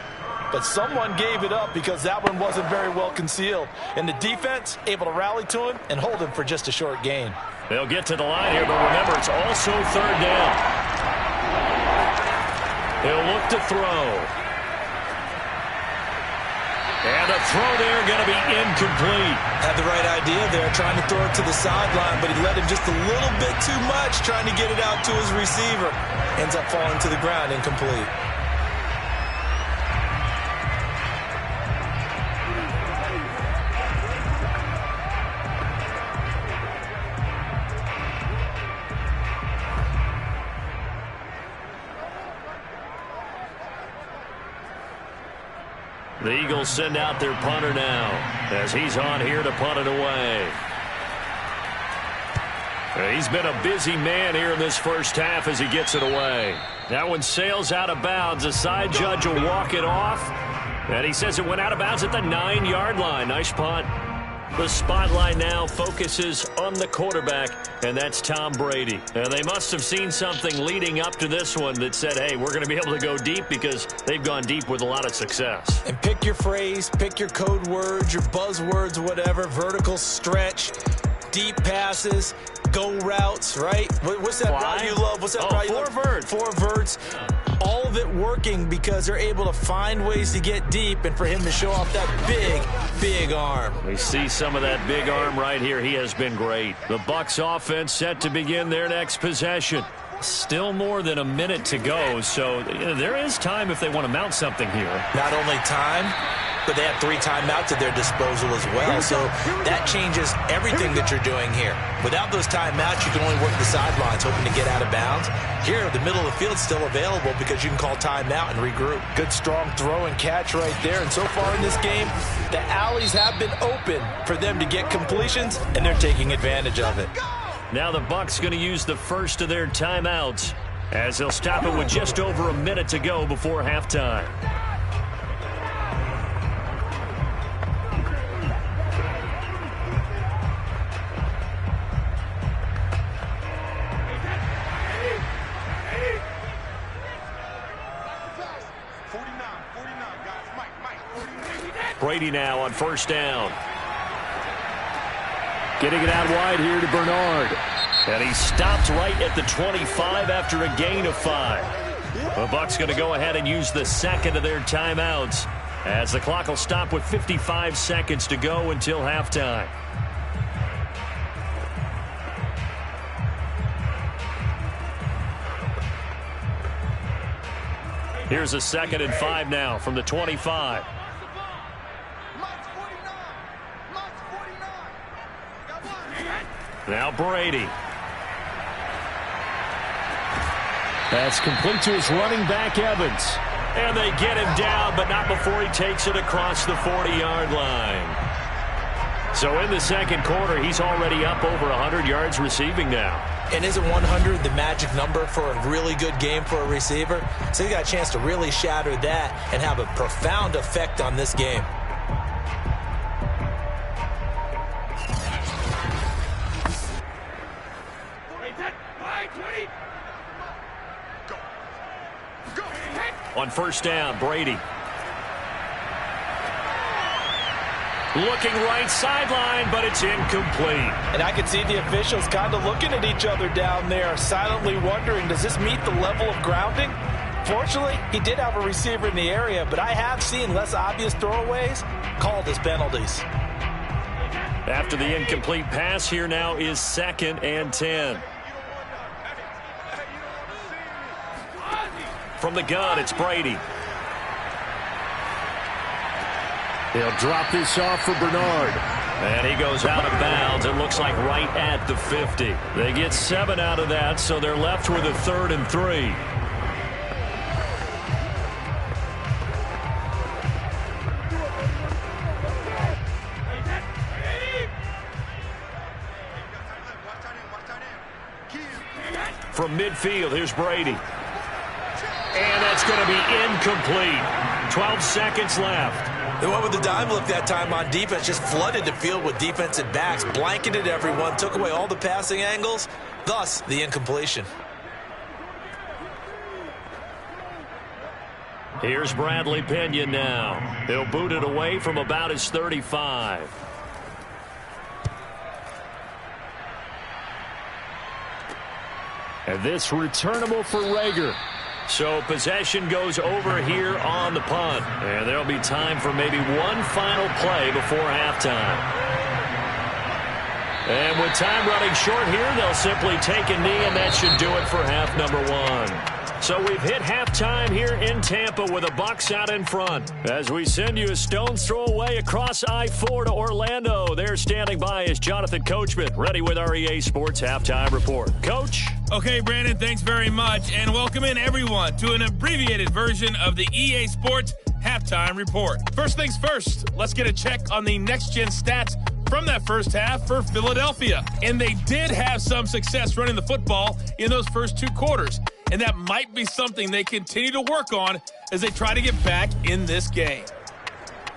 Speaker 4: But someone gave it up because that one wasn't very well concealed. And the defense able to rally to him and hold him for just a short gain.
Speaker 1: They'll get to the line here, but remember, it's also 3rd down. He'll look to throw. And the throw there going to be incomplete.
Speaker 4: Had the right idea there, trying to throw it to the sideline, but he let him just a little bit too much, trying to get it out to his receiver. Ends up falling to the ground, incomplete.
Speaker 1: The Eagles send out their punter now as he's on here to punt it away. He's been a busy man here in this first half as he gets it away. That one sails out of bounds. The side judge will walk it off. And he says it went out of bounds at the 9-yard line. Nice punt. The spotlight now focuses on the quarterback, and that's Tom Brady. And they must have seen something leading up to this one that said, hey, we're going to be able to go deep because they've gone deep with a lot of success.
Speaker 4: And pick your phrase, pick your code words, your buzzwords, whatever, vertical stretch, deep passes, go routes, right? What's that route you love? What's that route you love?
Speaker 1: 4 verts.
Speaker 4: 4 verts. All of it working because they're able to find ways to get deep and for him to show off that big, big arm.
Speaker 1: We see some of that big arm right here. He has been great. The Bucs offense set to begin their next possession. Still more than a minute to go, so there is time if they want to mount something here.
Speaker 4: Not only time, But they have 3 timeouts at their disposal as well, so that changes everything that you're doing here. Without those timeouts, you can only work the sidelines, hoping to get out of bounds. Here, the middle of the field is still available because you can call timeout and regroup. Good, strong throw and catch right there. And so far in this game, the alleys have been open for them to get completions, and they're taking advantage of it.
Speaker 1: Now the Bucs going to use the first of their timeouts as they'll stop it with just over a minute to go before halftime. Brady now on first down. Getting it out wide here to Bernard. And he stopped right at the 25 after a gain of 5. The Bucs going to go ahead and use the second of their timeouts as the clock will stop with 55 seconds to go until halftime. Here's a 2nd and 5 now from the 25. Now Brady. That's complete to his running back, Evans. And they get him down, but not before he takes it across the 40-yard line. So in the second quarter, he's already up over 100 yards receiving now.
Speaker 4: And isn't 100 the magic number for a really good game for a receiver? So he got a chance to really shatter that and have a profound effect on this game.
Speaker 1: On first down, Brady. Looking right sideline, but it's incomplete.
Speaker 2: And I can see the officials kind of looking at each other down there, silently wondering, does this meet the level of grounding? Fortunately, he did have a receiver in the area, but I have seen less obvious throwaways called as penalties.
Speaker 1: After the incomplete pass, here now is 2nd and 10. From the gun, it's Brady. They'll drop this off for Bernard. And he goes out of bounds. It looks like right at the 50. They get 7 out of that, so they're left with a 3rd and 3. From midfield, here's Brady. And that's going to be incomplete. 12 seconds left.
Speaker 4: They went with the dime look that time on defense, just flooded the field with defensive backs, blanketed everyone, took away all the passing angles, thus the incompletion.
Speaker 1: Here's Bradley Pinion now. He'll boot it away from about his 35. And this returnable for Rager. So possession goes over here on the punt. And there'll be time for maybe one final play before halftime. And with time running short here, they'll simply take a knee, and that should do it for half number 1. So we've hit halftime here in Tampa with the Bucs out in front. As we send you a stone's throw away across I-4 to Orlando. There standing by is Jonathan Coachman, ready with our EA Sports Halftime Report. Coach?
Speaker 5: Okay, Brandon, thanks very much. And welcome in, everyone, to an abbreviated version of the EA Sports Halftime Report. First things first, let's get a check on the next-gen stats from that first half for Philadelphia. And they did have some success running the football in those first 2 quarters. And that might be something they continue to work on as they try to get back in this game.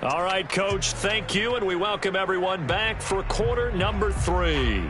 Speaker 1: All right, Coach, thank you, and we welcome everyone back for quarter number 3.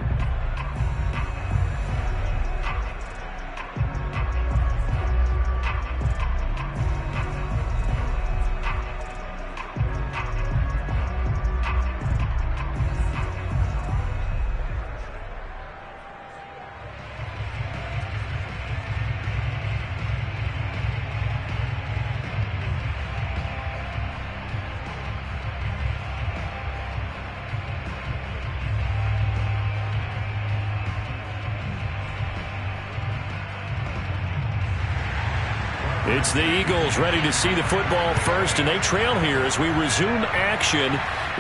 Speaker 1: It's the Eagles ready to see the football first, and they trail here as we resume action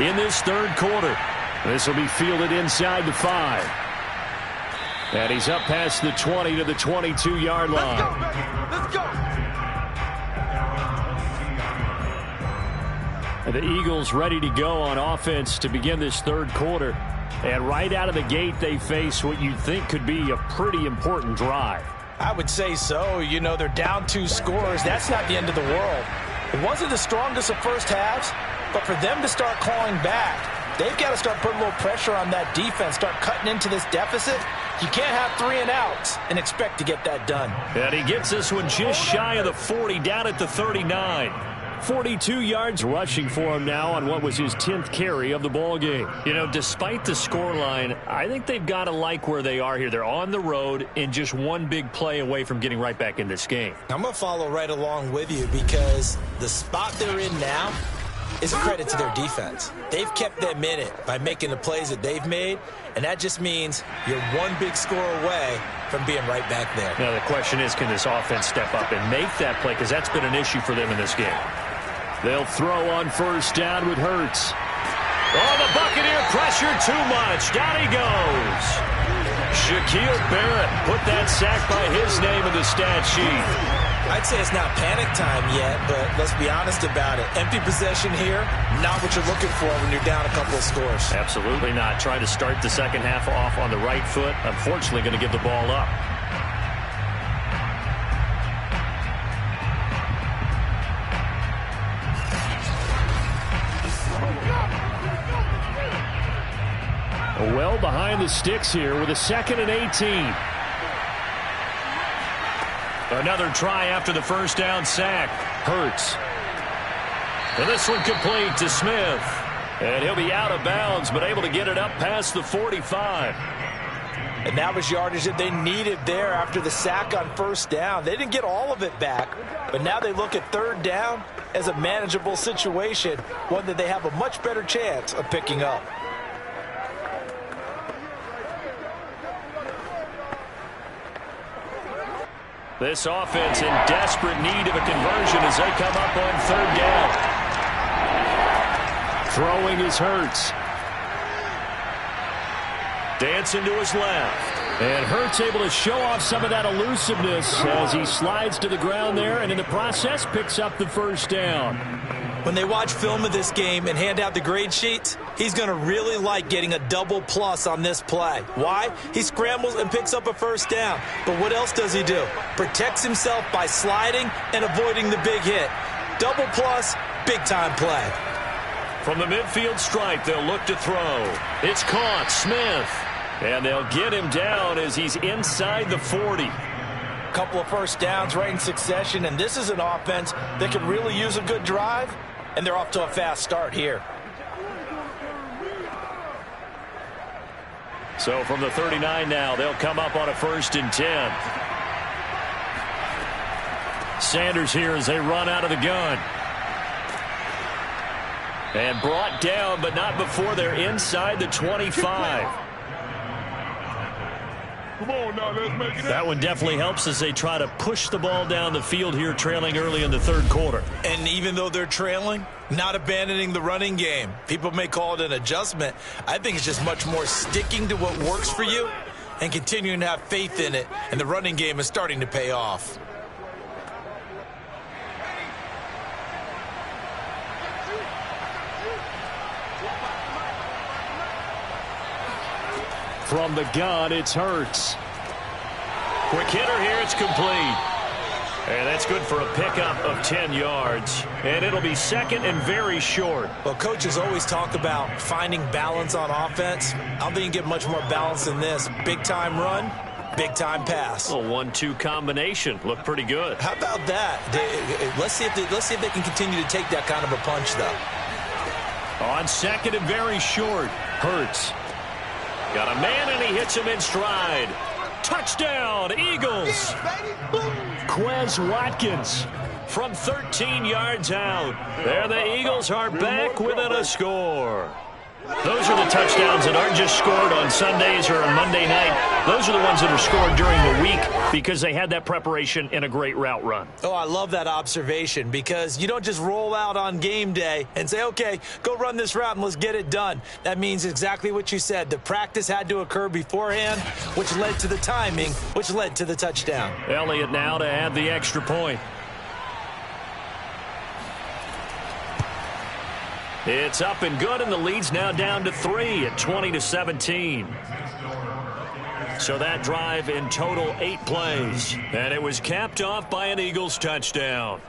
Speaker 1: in this third quarter. This will be fielded inside the 5. And he's up past the 20 to the 22-yard line.
Speaker 3: Let's go.
Speaker 1: And the Eagles ready to go on offense to begin this third quarter. And right out of the gate, they face what you think could be a pretty important drive.
Speaker 4: I would say so. You know, they're down 2 scores. That's not the end of the world. It wasn't the strongest of first halves, but for them to start clawing back, they've got to start putting a little pressure on that defense, start cutting into this deficit. You can't have 3 and outs and expect to get that done.
Speaker 1: And he gets this one just shy of the 40, down at the 39. 42 yards rushing for him now on what was his 10th carry of the ball game. You know, despite the scoreline, I think they've got to like where they are here. They're on the road and just one big play away from getting right back in this game.
Speaker 4: I'm going to follow right along with you because the spot they're in now is a credit to their defense. They've kept them in it by making the plays that they've made, and that just means you're one big score away from being right back there.
Speaker 1: Now, the question is, can this offense step up and make that play? Because that's been an issue for them in this game. They'll throw on first down with Hurts. Oh, the Buccaneer pressure too much. Down he goes. Shaquille Barrett put that sack by his name in the stat sheet.
Speaker 4: I'd say it's not panic time yet, but let's be honest about it. Empty possession here, not what you're looking for when you're down a couple of scores.
Speaker 1: Absolutely not. Trying to start the second half off on the right foot. Unfortunately, going to give the ball up. Well behind the sticks here with a 2nd and 18. Another try after the first down sack. Hurts. And this one complete to Smith. And he'll be out of bounds, but able to get it up past the 45.
Speaker 4: And that was yardage that they needed there after the sack on first down. They didn't get all of it back, but now they look at third down as a manageable situation, one that they have a much better chance of picking up.
Speaker 1: This offense in desperate need of a conversion as they come up on third down. Throwing is Hurts. Dancing to his left. And Hurts able to show off some of that elusiveness as he slides to the ground there and in the process picks up the first down.
Speaker 4: When they watch film of this game and hand out the grade sheets, he's going to really like getting a double plus on this play. Why? He scrambles and picks up a first down. But what else does he do? Protects himself by sliding and avoiding the big hit. Double plus, big-time play.
Speaker 1: From the midfield stripe, they'll look to throw. It's caught, Smith. And they'll get him down as he's inside the 40.
Speaker 4: Couple of first downs right in succession, and this is an offense that could really use a good drive, and they're off to a fast start here.
Speaker 1: So from the 39 now, they'll come up on a 1st and 10. Sanders here as they run out of the gun. And brought down, but not before they're inside the 25.
Speaker 3: Come on now, let's make it.
Speaker 1: That one definitely helps as they try to push the ball down the field here, trailing early in the third quarter.
Speaker 4: And even though they're trailing, not abandoning the running game. People may call it an adjustment. I think it's just much more sticking to what works for you and continuing to have faith in it. And the running game is starting to pay off.
Speaker 1: From the gun, it's Hurts. Quick hitter here, it's complete. And that's good for a pickup of 10 yards. And it'll be 2nd and very short.
Speaker 4: Well, coaches always talk about finding balance on offense. I don't think you get much more balance than this. Big-time run, big-time pass.
Speaker 1: A 1-2 combination. Looked pretty good.
Speaker 4: How about that? Let's see if they can continue to take that kind of a punch, though.
Speaker 1: On 2nd and very short, Hurts. Got a man, and he hits him in stride. Touchdown, Eagles. Quez Watkins from 13 yards out. There the Eagles are back within a score. Those are the touchdowns that aren't just scored on Sundays or on Monday night. Those are the ones that are scored during the week because they had that preparation and a great route run.
Speaker 4: Oh, I love that observation because you don't just roll out on game day and say, okay, go run this route and let's get it done. That means exactly what you said. The practice had to occur beforehand, which led to the timing, which led to the touchdown.
Speaker 1: Elliott now to add the extra point. It's up and good, and the lead's now down to 3 at 20-17. So that drive in total 8 plays, and it was capped off by an Eagles touchdown.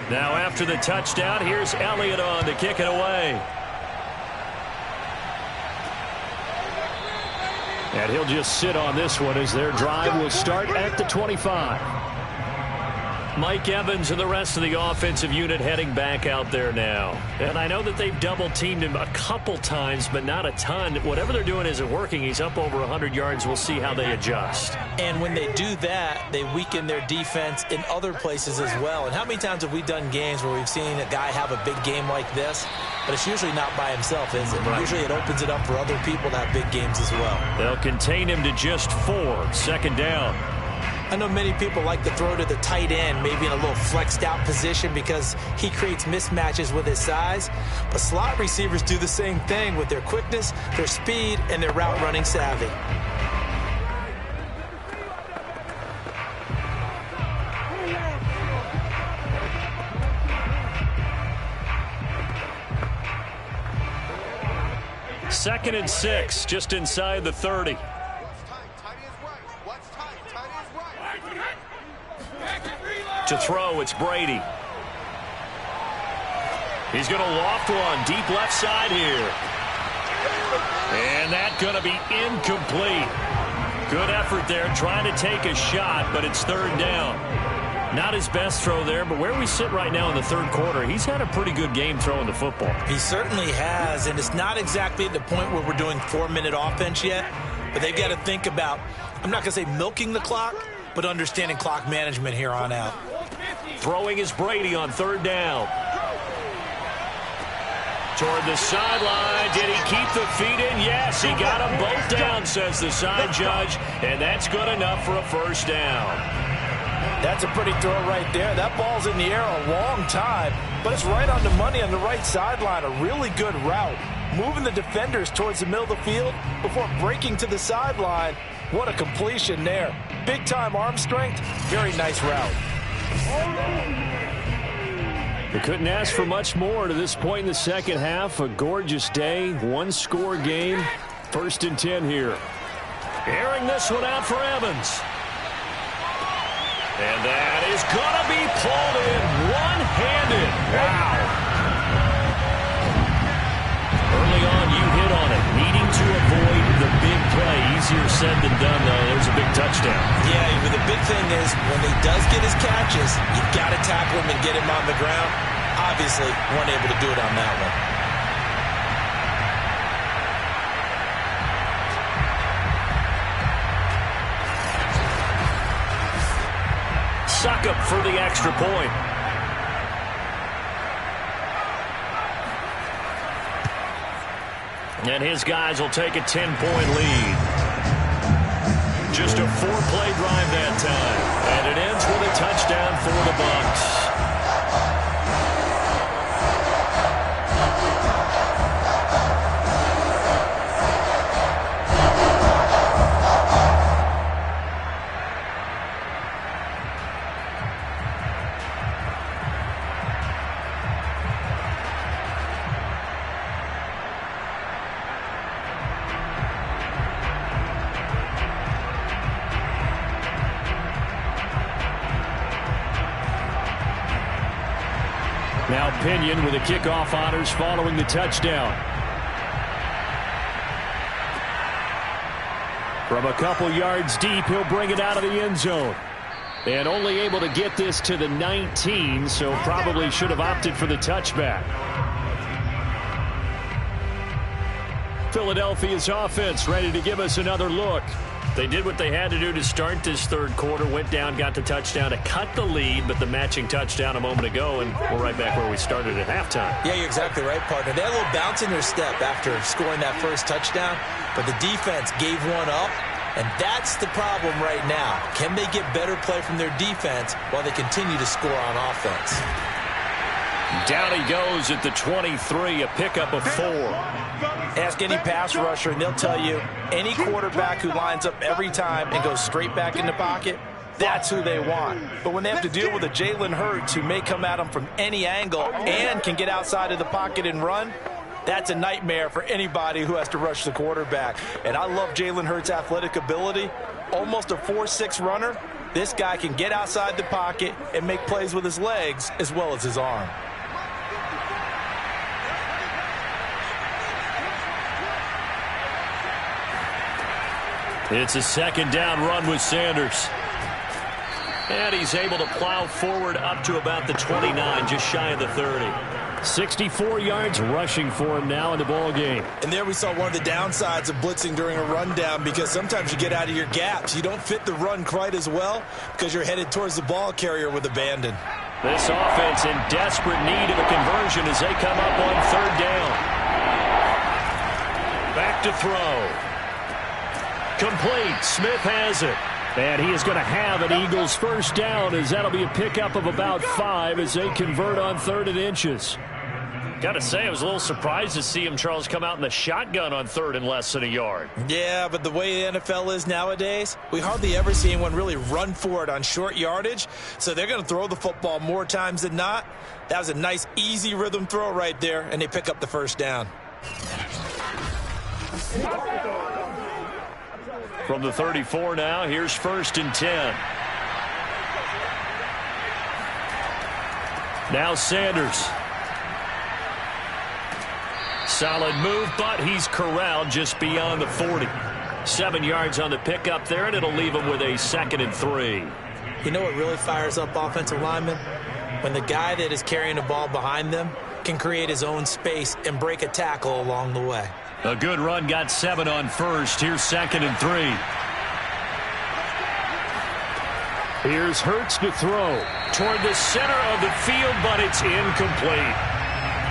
Speaker 1: Now after the touchdown, here's Elliott on to kick it away. And he'll just sit on this one as their drive will start at the 25. Mike Evans and the rest of the offensive unit heading back out there now. And I know that they've double-teamed him a couple times, but not a ton. Whatever they're doing isn't working. He's up over 100 yards. We'll see how they adjust.
Speaker 4: And when they do that, they weaken their defense in other places as well. And how many times have we done games where we've seen a guy have a big game like this? But it's usually not by himself, is it? Right. Usually it opens it up for other people to have big games as well.
Speaker 1: They'll contain him to just 4. Second down.
Speaker 4: I know many people like to throw to the tight end, maybe in a little flexed out position because he creates mismatches with his size. But slot receivers do the same thing with their quickness, their speed, and their route running savvy.
Speaker 1: Second and 6, just inside the 30. To throw, it's Brady. He's going to loft one deep left side here. And that's going to be incomplete. Good effort there trying to take a shot, but it's third down. Not his best throw there, but where we sit right now in the third quarter, he's had a pretty good game throwing the football.
Speaker 4: He certainly has, and it's not exactly at the point where we're doing 4-minute offense yet, but they've got to think about, I'm not going to say milking the clock, but understanding clock management here on out.
Speaker 1: Throwing is Brady on third down. Toward the sideline. Did he keep the feet in? Yes, he got them both down, says the side judge, and that's good enough for a first down.
Speaker 2: That's a pretty throw right there. That ball's in the air a long time, but it's right on the money on the right sideline. A really good route. Moving the defenders towards the middle of the field before breaking to the sideline. What a completion there. Big-time arm strength. Very nice route.
Speaker 1: They couldn't ask for much more to this point in the second half. A gorgeous day, one-score game. First and 10 here. Airing this one out for Evans. And that is going to be pulled in one-handed. Wow. Early on, you hit on it. Needing to avoid the big play. Easier said than done, though. There's a big touchdown.
Speaker 4: Yeah, but the big thing is when he does get his catches, you've got to tackle him and get him on the ground. Obviously, weren't able to do it on that one.
Speaker 1: Suck up for the extra point. And his guys will take a 10-point lead. Just a 4-play drive that time. And it ends with a touchdown for the Bucs. Now Pinion with the kickoff honors following the touchdown. From a couple yards deep, he'll bring it out of the end zone. And only able to get this to the 19, so probably should have opted for the touchback. Philadelphia's offense ready to give us another look. They did what they had to do to start this third quarter, went down, got the touchdown to cut the lead, but the matching touchdown a moment ago, and we're right back where we started at halftime.
Speaker 4: Yeah, you're exactly right, partner. They had a little bounce in their step after scoring that first touchdown, but the defense gave one up, and that's the problem right now. Can they get better play from their defense while they continue to score on offense?
Speaker 1: Down he goes at the 23, a pickup of 4.
Speaker 2: Ask any pass rusher, and they'll tell you any quarterback who lines up every time and goes straight back in the pocket, that's who they want. But when they have to deal with a Jalen Hurts who may come at them from any angle and can get outside of the pocket and run, that's a nightmare for anybody who has to rush the quarterback. And I love Jalen Hurts' athletic ability. Almost a 4.6 runner. This guy can get outside the pocket and make plays with his legs as well as his arm.
Speaker 1: It's a second down run with Sanders. And he's able to plow forward up to about the 29, just shy of the 30. 64 yards rushing for him now in the ball game.
Speaker 4: And there we saw one of the downsides of blitzing during a rundown, because sometimes you get out of your gaps. You don't fit the run quite as well because you're headed towards the ball carrier with abandon.
Speaker 1: This offense in desperate need of a conversion as they come up on third down. Back to throw. Complete. Smith has it. And he is going to have an Eagles first down, as that'll be a pickup of about 5 as they convert on 3rd and inches. Got to say, I was a little surprised to see him, Charles, come out in the shotgun on 3rd and less than a yard.
Speaker 4: Yeah, but the way the NFL is nowadays, we hardly ever see anyone really run for it on short yardage. So they're going to throw the football more times than not. That was a nice, easy rhythm throw right there, and they pick up the first down.
Speaker 1: From the 34 now, here's 1st and 10. Now Sanders. Solid move, but he's corralled just beyond the 40. 7 yards on the pickup there, and it'll leave him with a 2nd and 3.
Speaker 4: You know what really fires up offensive linemen? When the guy that is carrying the ball behind them can create his own space and break a tackle along the way.
Speaker 1: A good run, got 7 on 1st. Here's 2nd and 3. Here's Hurts to throw toward the center of the field, but it's incomplete.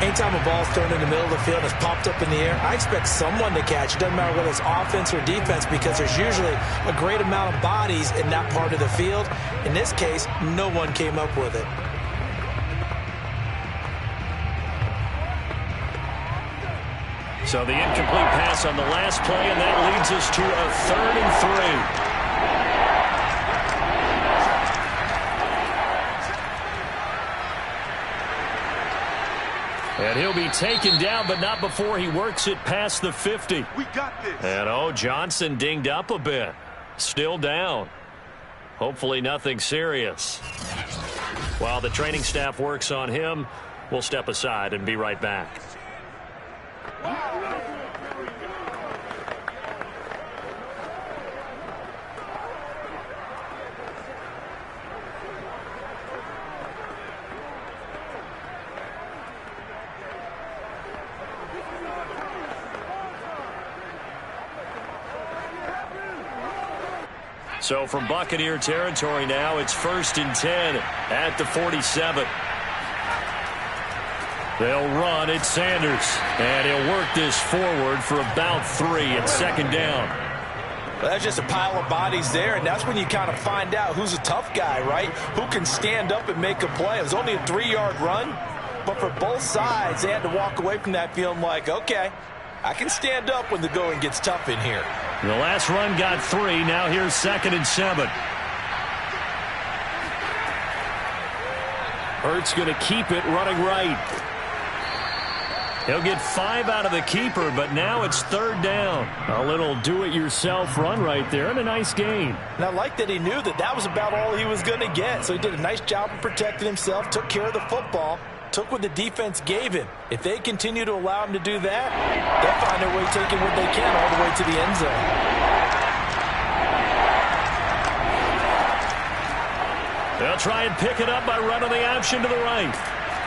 Speaker 4: Anytime a ball's thrown in the middle of the field and it's popped up in the air, I expect someone to catch. It doesn't matter whether it's offense or defense, because there's usually a great amount of bodies in that part of the field. In this case, no one came up with it.
Speaker 1: So the incomplete pass on the last play, and that leads us to a 3rd and 3. And he'll be taken down, but not before he works it past the 50.
Speaker 3: We got this.
Speaker 1: And, Johnson dinged up a bit. Still down. Hopefully nothing serious. While the training staff works on him, we'll step aside and be right back. So from Buccaneer territory now, it's 1st and 10 at the 47. They'll run at Sanders, and he'll work this forward for about 3 at 2nd down.
Speaker 2: Well, that's just a pile of bodies there, and that's when you kind of find out who's a tough guy, right? Who can stand up and make a play. It was only a 3-yard run, but for both sides, they had to walk away from that feeling like, okay, I can stand up when the going gets tough in here.
Speaker 1: The last run got 3. Now here's 2nd and 7. Hurts going to keep it running right. He'll get 5 out of the keeper, but now it's 3rd down. A little do-it-yourself run right there, and a nice gain.
Speaker 2: And I like that he knew that that was about all he was going to get. So he did a nice job of protecting himself, took care of the football,
Speaker 4: took what the defense gave him. If they continue to allow him to do that, they'll find their way taking what they can all the way to the end zone.
Speaker 1: They'll try and pick it up by running the option to the right.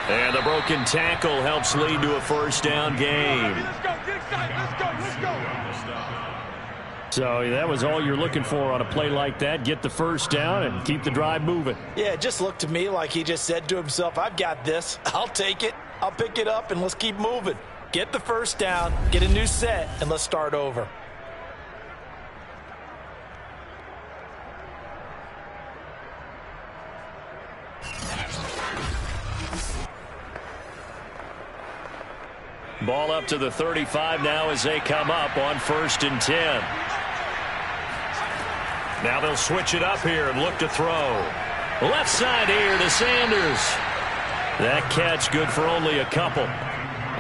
Speaker 1: And the broken tackle helps lead to a first down gain.
Speaker 3: Let's go, get excited. Let's go, let's go.
Speaker 1: So that was all you're looking for on a play like that. Get the first down and keep the drive moving.
Speaker 4: Yeah, it just looked to me like he just said to himself, I've got this. I'll take it. I'll pick it up, and let's keep moving. Get the first down, get a new set, and let's start over.
Speaker 1: Ball up to the 35 now as they come up on 1st and 10. Now they'll switch it up here and look to throw. Left side here to Sanders. That catch good for only a couple.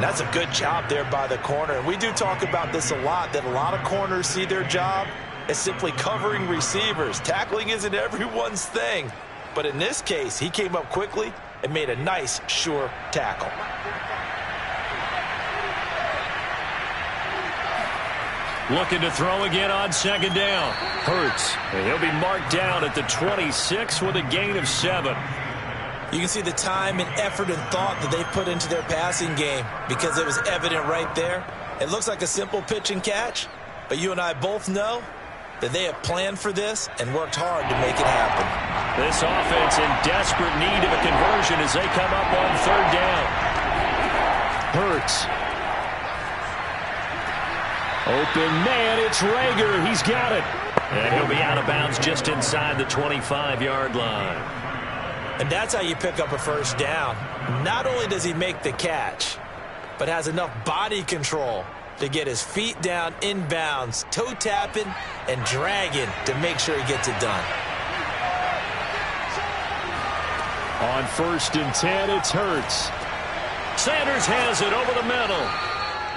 Speaker 4: That's a good job there by the corner. And we do talk about this a lot, that a lot of corners see their job as simply covering receivers. Tackling isn't everyone's thing. But in this case, he came up quickly and made a nice, sure tackle.
Speaker 1: Looking to throw again on 2nd down. Hurts. And he'll be marked down at the 26 with a gain of 7.
Speaker 4: You can see the time and effort and thought that they put into their passing game because it was evident right there. It looks like a simple pitch and catch, but you and I both know that they have planned for this and worked hard to make it happen.
Speaker 1: This offense in desperate need of a conversion as they come up on 3rd down. Hurts. Open man, it's Rager. He's got it. And he'll be out of bounds just inside the 25-yard line.
Speaker 4: And that's how you pick up a first down. Not only does he make the catch, but has enough body control to get his feet down inbounds, toe tapping and dragging to make sure he gets it done.
Speaker 1: On 1st and 10, it's Hurts. Sanders has it over the middle.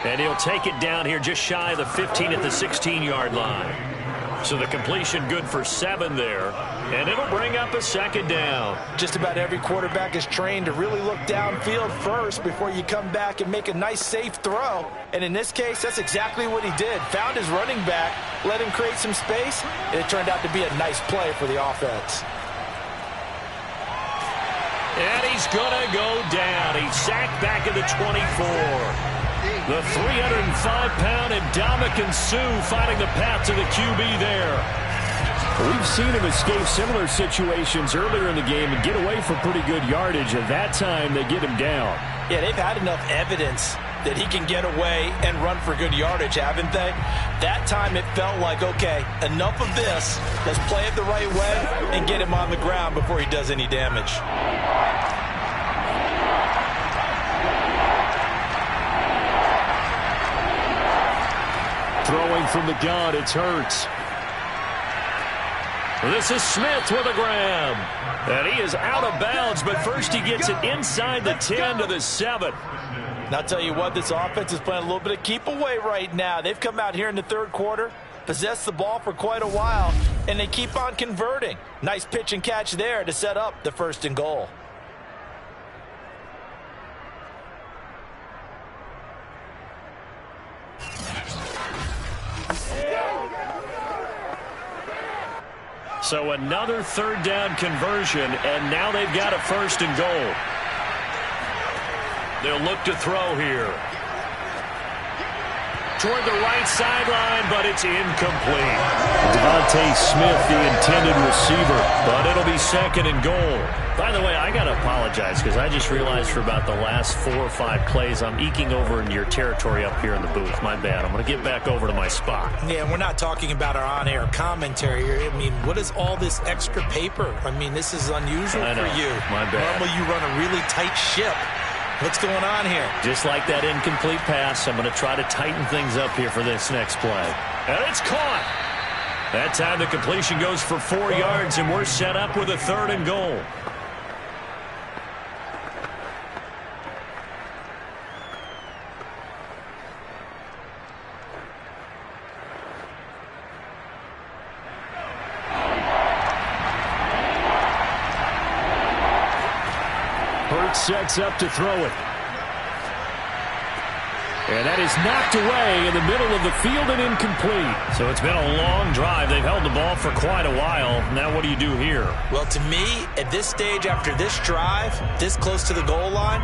Speaker 1: And he'll take it down here just shy of the 15 at the 16-yard line. So the completion good for 7 there. And it'll bring up a 2nd down.
Speaker 4: Just about every quarterback is trained to really look downfield first before you come back and make a nice, safe throw. And in this case, that's exactly what he did. Found his running back, let him create some space, and it turned out to be a nice play for the offense.
Speaker 1: And he's going to go down. He's sacked back at the 24. The 305-pound Ndamukong Suh finding the path to the QB there. We've seen him escape similar situations earlier in the game and get away for pretty good yardage. At that time, they get him down.
Speaker 4: Yeah, they've had enough evidence that he can get away and run for good yardage, haven't they? That time it felt like, okay, enough of this. Let's play it the right way and get him on the ground before he does any damage.
Speaker 1: Throwing from the gun, it's Hurts. This is Smith with a grab. And he is out of bounds, but first he gets it inside the 10 to the 7.
Speaker 4: Now, I'll tell you what, this offense is playing a little bit of keep away right now. They've come out here in the 3rd quarter, possessed the ball for quite a while, and they keep on converting. Nice pitch and catch there to set up the 1st and goal.
Speaker 1: So another 3rd down conversion, and now they've got a 1st and goal. They'll look to throw here. Toward the right sideline, but it's incomplete. Devontae Smith, the intended receiver, but it'll be 2nd and goal. By the way, I got to apologize because I just realized for about the last 4 or 5 plays, I'm eking over into your territory up here in the booth. My bad. I'm going to get back over to my spot.
Speaker 4: Yeah, we're not talking about our on-air commentary here. I mean, what is all this extra paper? I mean, this is unusual for you.
Speaker 1: My bad.
Speaker 4: Normally you run a really tight ship. What's going on here?
Speaker 1: Just like that incomplete pass, I'm going to try to tighten things up here for this next play. And it's caught. That time the completion goes for 4 yards, and we're set up with a 3rd and goal. sets up to throw it. And that is knocked away in the middle of the field and incomplete. So it's been a long drive. They've held the ball for quite a while. Now what do you do here?
Speaker 4: Well, to me, at this stage, after this drive, this close to the goal line,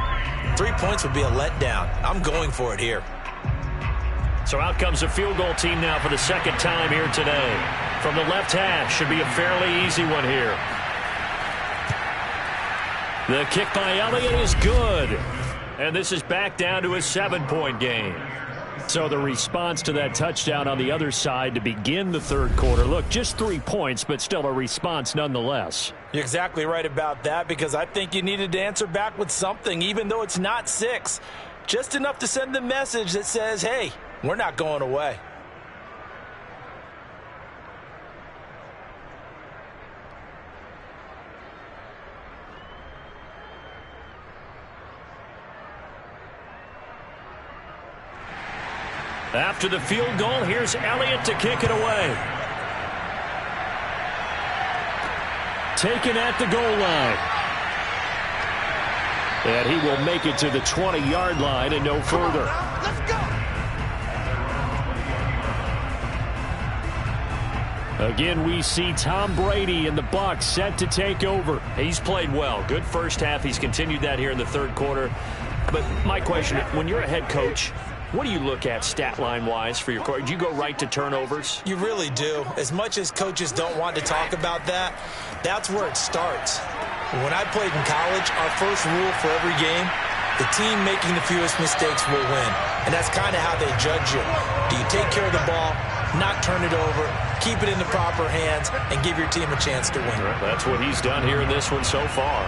Speaker 4: 3 points would be a letdown. I'm going for it here.
Speaker 1: So out comes a field goal team now for the second time here today. From the left hash, should be a fairly easy one here. The kick by Elliott is good. And this is back down to a 7-point game. So the response to that touchdown on the other side to begin the third quarter. Look, just 3 points, but still a response nonetheless.
Speaker 4: You're exactly right about that, because I think you needed to answer back with something, even though it's not 6. Just enough to send the message that says, hey, we're not going away.
Speaker 1: After the field goal, here's Elliott to kick it away. Taken at the goal line. And he will make it to the 20-yard line and no further.
Speaker 3: Let's go.
Speaker 1: Again, we see Tom Brady and the Bucs set to take over. He's played well. Good first half. He's continued that here in the third quarter. But my question, when you're a head coach, what do you look at stat line-wise for your coach? Do you go right to turnovers?
Speaker 4: You really do. As much as coaches don't want to talk about that, that's where it starts. When I played in college, our first rule for every game, the team making the fewest mistakes will win. And that's kind of how they judge you. Do you take care of the ball, not turn it over, keep it in the proper hands, and give your team a chance to win?
Speaker 1: That's what he's done here in this one so far.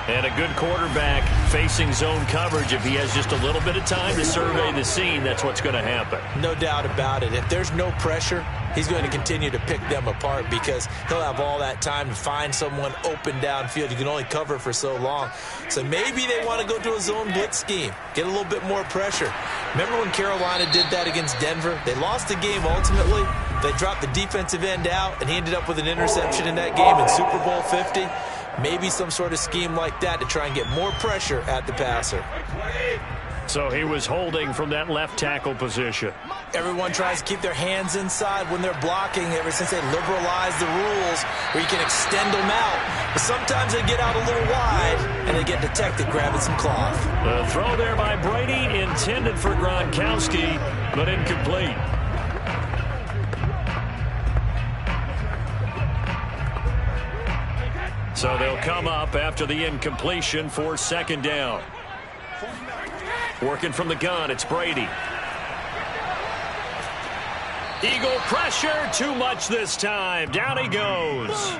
Speaker 1: And a good quarterback facing zone coverage. If he has just a little bit of time to survey the scene, that's what's going to happen.
Speaker 4: No doubt about it. If there's no pressure, he's going to continue to pick them apart, because he'll have all that time to find someone open downfield. You can only cover for so long. So maybe they want to go to a zone blitz scheme, get a little bit more pressure. Remember when Carolina did that against Denver? They lost the game ultimately. They dropped the defensive end out, and he ended up with an interception in that game in Super Bowl 50. Maybe some sort of scheme like that to try and get more pressure at the passer.
Speaker 1: So he was holding from that left tackle position.
Speaker 4: Everyone tries to keep their hands inside when they're blocking, ever since they liberalized the rules where you can extend them out. But sometimes they get out a little wide, and they get detected grabbing some cloth.
Speaker 1: The throw there by Brady, intended for Gronkowski, but incomplete. So they'll come up after the incompletion for second down. Working from the gun, it's Brady. Eagle pressure, too much this time. Down he goes.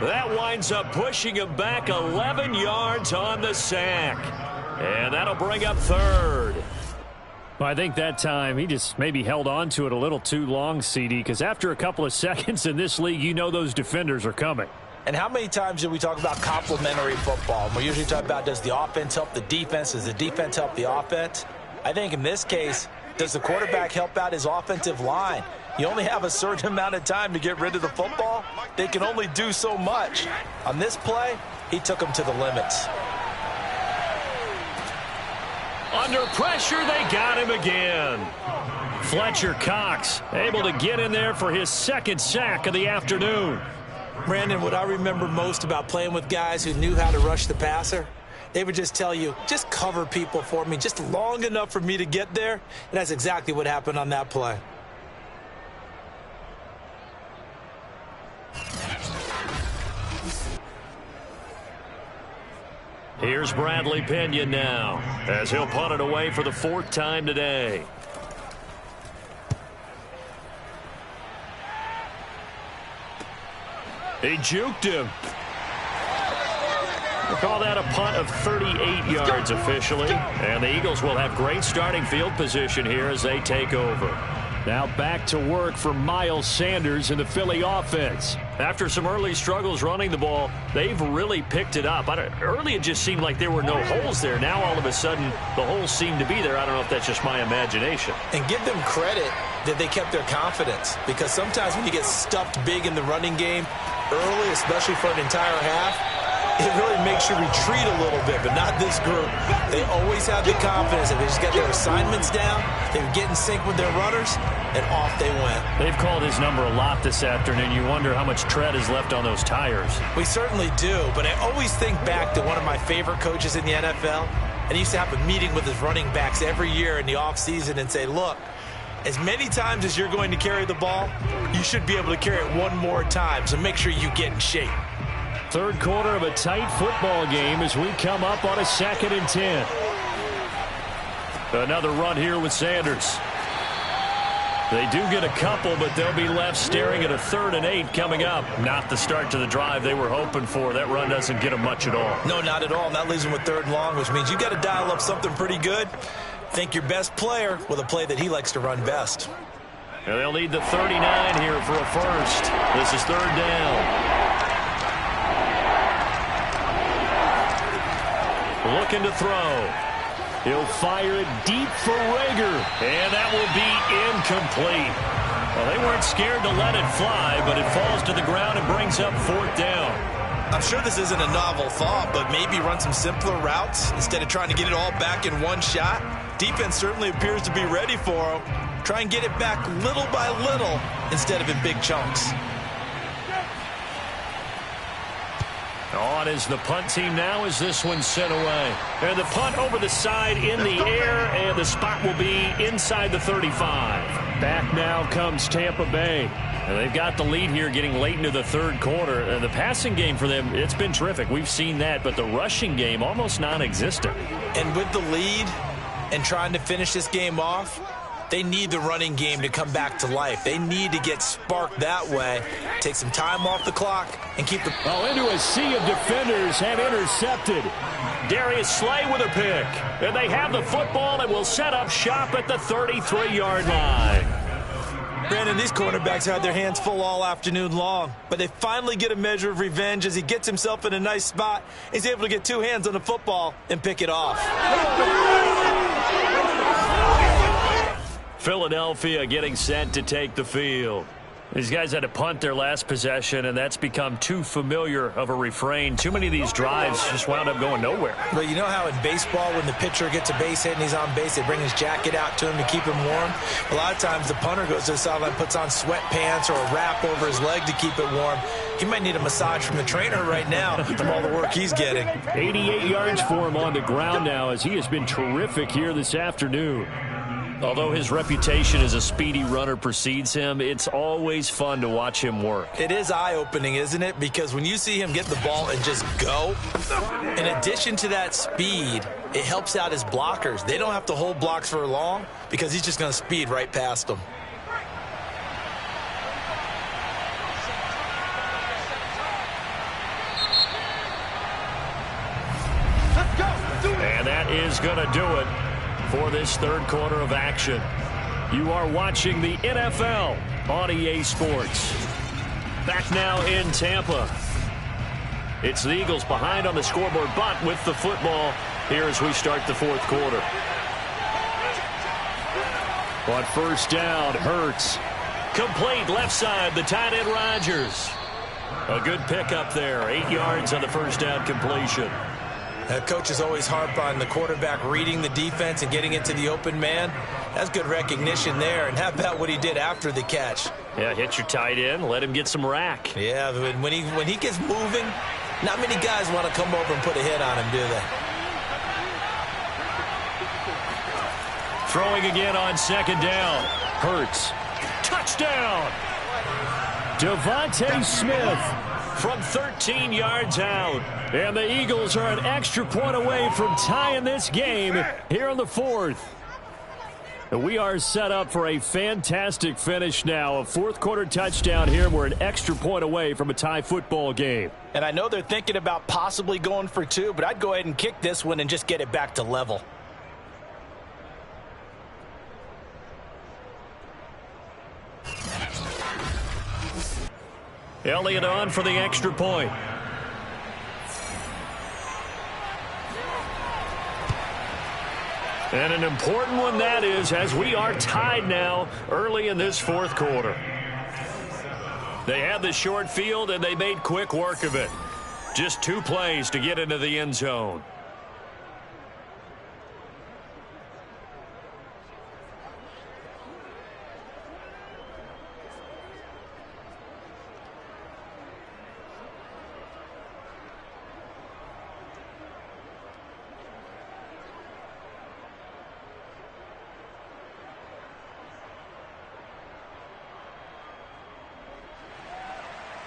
Speaker 1: That winds up pushing him back 11 yards on the sack. And that'll bring up third. Well, I think that time he just maybe held on to it a little too long, CD, because after a couple of seconds in this league, you know those defenders are coming.
Speaker 4: And how many times do we talk about complementary football? And we usually talk about, does the offense help the defense? Does the defense help the offense? I think in this case, does the quarterback help out his offensive line? You only have a certain amount of time to get rid of the football. They can only do so much. On this play, he took them to the limits.
Speaker 1: Under pressure, they got him again. Fletcher Cox able to get in there for his second sack of the afternoon.
Speaker 4: Brandon, what I remember most about playing with guys who knew how to rush the passer, they would just tell you, just cover people for me, just long enough for me to get there. And that's exactly what happened on that play.
Speaker 1: Here's Bradley Pinion now, as he'll punt it away for the fourth time today. He juked him. We'll call that a punt of 38 yards officially. And the Eagles will have great starting field position here as they take over. Now back to work for Miles Sanders in the Philly offense. After some early struggles running the ball, they've really picked it up. Early it just seemed like there were no holes there. Now all of a sudden the holes seem to be there. I don't know if that's just my imagination.
Speaker 4: And give them credit that they kept their confidence, because sometimes when you get stuffed big in the running game early, especially for an entire half, it really makes you retreat a little bit, but not this group. They always have the confidence that they just got their assignments down, they would get in sync with their runners, and off they went.
Speaker 1: They've called his number a lot this afternoon. You wonder how much tread is left on those tires.
Speaker 4: We certainly do, but I always think back to one of my favorite coaches in the NFL, and he used to have a meeting with his running backs every year in the offseason and say, look, as many times as you're going to carry the ball, you should be able to carry it one more time, so make sure you get in shape.
Speaker 1: Third quarter of a tight football game as we come up on a 2nd and 10. Another run here with Sanders. They do get a couple, but they'll be left staring at a 3rd and 8 coming up. Not the start to the drive they were hoping for. That run doesn't get them much at all.
Speaker 4: No, not at all. And that leaves them with 3rd and long, which means you got to dial up something pretty good. Think your best player with a play that he likes to run best.
Speaker 1: And they'll need the 39 here for a first. This is 3rd down. Looking to throw. He'll fire it deep for Rager, and that will be incomplete. Well, they weren't scared to let it fly, but it falls to the ground and brings up 4th down.
Speaker 4: I'm sure this isn't a novel thought, but maybe run some simpler routes instead of trying to get it all back in one shot. Defense certainly appears to be ready for him. Try and get it back little by little instead of in big chunks.
Speaker 1: On is the punt team now as this one's sent away. And the punt over the side in the air, and the spot will be inside the 35. Back now comes Tampa Bay. And they've got the lead here getting late into the 3rd quarter. And the passing game for them, it's been terrific. We've seen that, but the rushing game almost non-existent.
Speaker 4: And with the lead and trying to finish this game off, they need the running game to come back to life. They need to get sparked that way, take some time off the clock, and keep the...
Speaker 1: Oh, into a sea of defenders have intercepted. Darius Slay with a pick. And they have the football and will set up shop at the 33-yard line.
Speaker 4: Brandon, these cornerbacks had their hands full all afternoon long, but they finally get a measure of revenge as he gets himself in a nice spot. He's able to get 2 hands on the football and pick it off.
Speaker 1: Philadelphia getting set to take the field. These guys had to punt their last possession, and that's become too familiar of a refrain. Too many of these drives just wound up going nowhere.
Speaker 4: Well, you know how in baseball when the pitcher gets a base hit and he's on base, they bring his jacket out to him to keep him warm? A lot of times the punter goes to the sideline, puts on sweatpants or a wrap over his leg to keep it warm. He might need a massage from the trainer right now from all the work he's getting.
Speaker 1: 88 yards for him on the ground now as he has been terrific here this afternoon. Although his reputation as a speedy runner precedes him, it's always fun to watch him work.
Speaker 4: It is eye-opening, isn't it? Because when you see him get the ball and just go, in addition to that speed, it helps out his blockers. They don't have to hold blocks for long because he's just going to speed right past them.
Speaker 1: And that is going to do it for this 3rd quarter of action. You are watching the NFL on EA Sports. Back now in Tampa. It's the Eagles behind on the scoreboard, but with the football here as we start the 4th quarter. On 1st down, Hurts. Complete left side, the tight end Rodgers. A good pickup there. 8 yards on the 1st down completion.
Speaker 4: Coaches always harp on the quarterback reading the defense and getting it to the open man. That's good recognition there. And how about what he did after the catch?
Speaker 1: Yeah, hit your tight end, let him get some rack.
Speaker 4: Yeah, when he gets moving, not many guys want to come over and put a hit on him, do they?
Speaker 1: Throwing again on 2nd down. Hurts. Touchdown! Devontae Smith from 13 yards out. And the Eagles are an extra point away from tying this game here in the 4th. We are set up for a fantastic finish now. A 4th quarter touchdown here. We're an extra point away from a tie football game.
Speaker 2: And I know they're thinking about possibly going for 2, but I'd go ahead and kick this one and just get it back to level.
Speaker 1: Elliott on for the extra point. And an important one that is, as we are tied now early in this 4th quarter. They had the short field, and they made quick work of it. Just 2 plays to get into the end zone.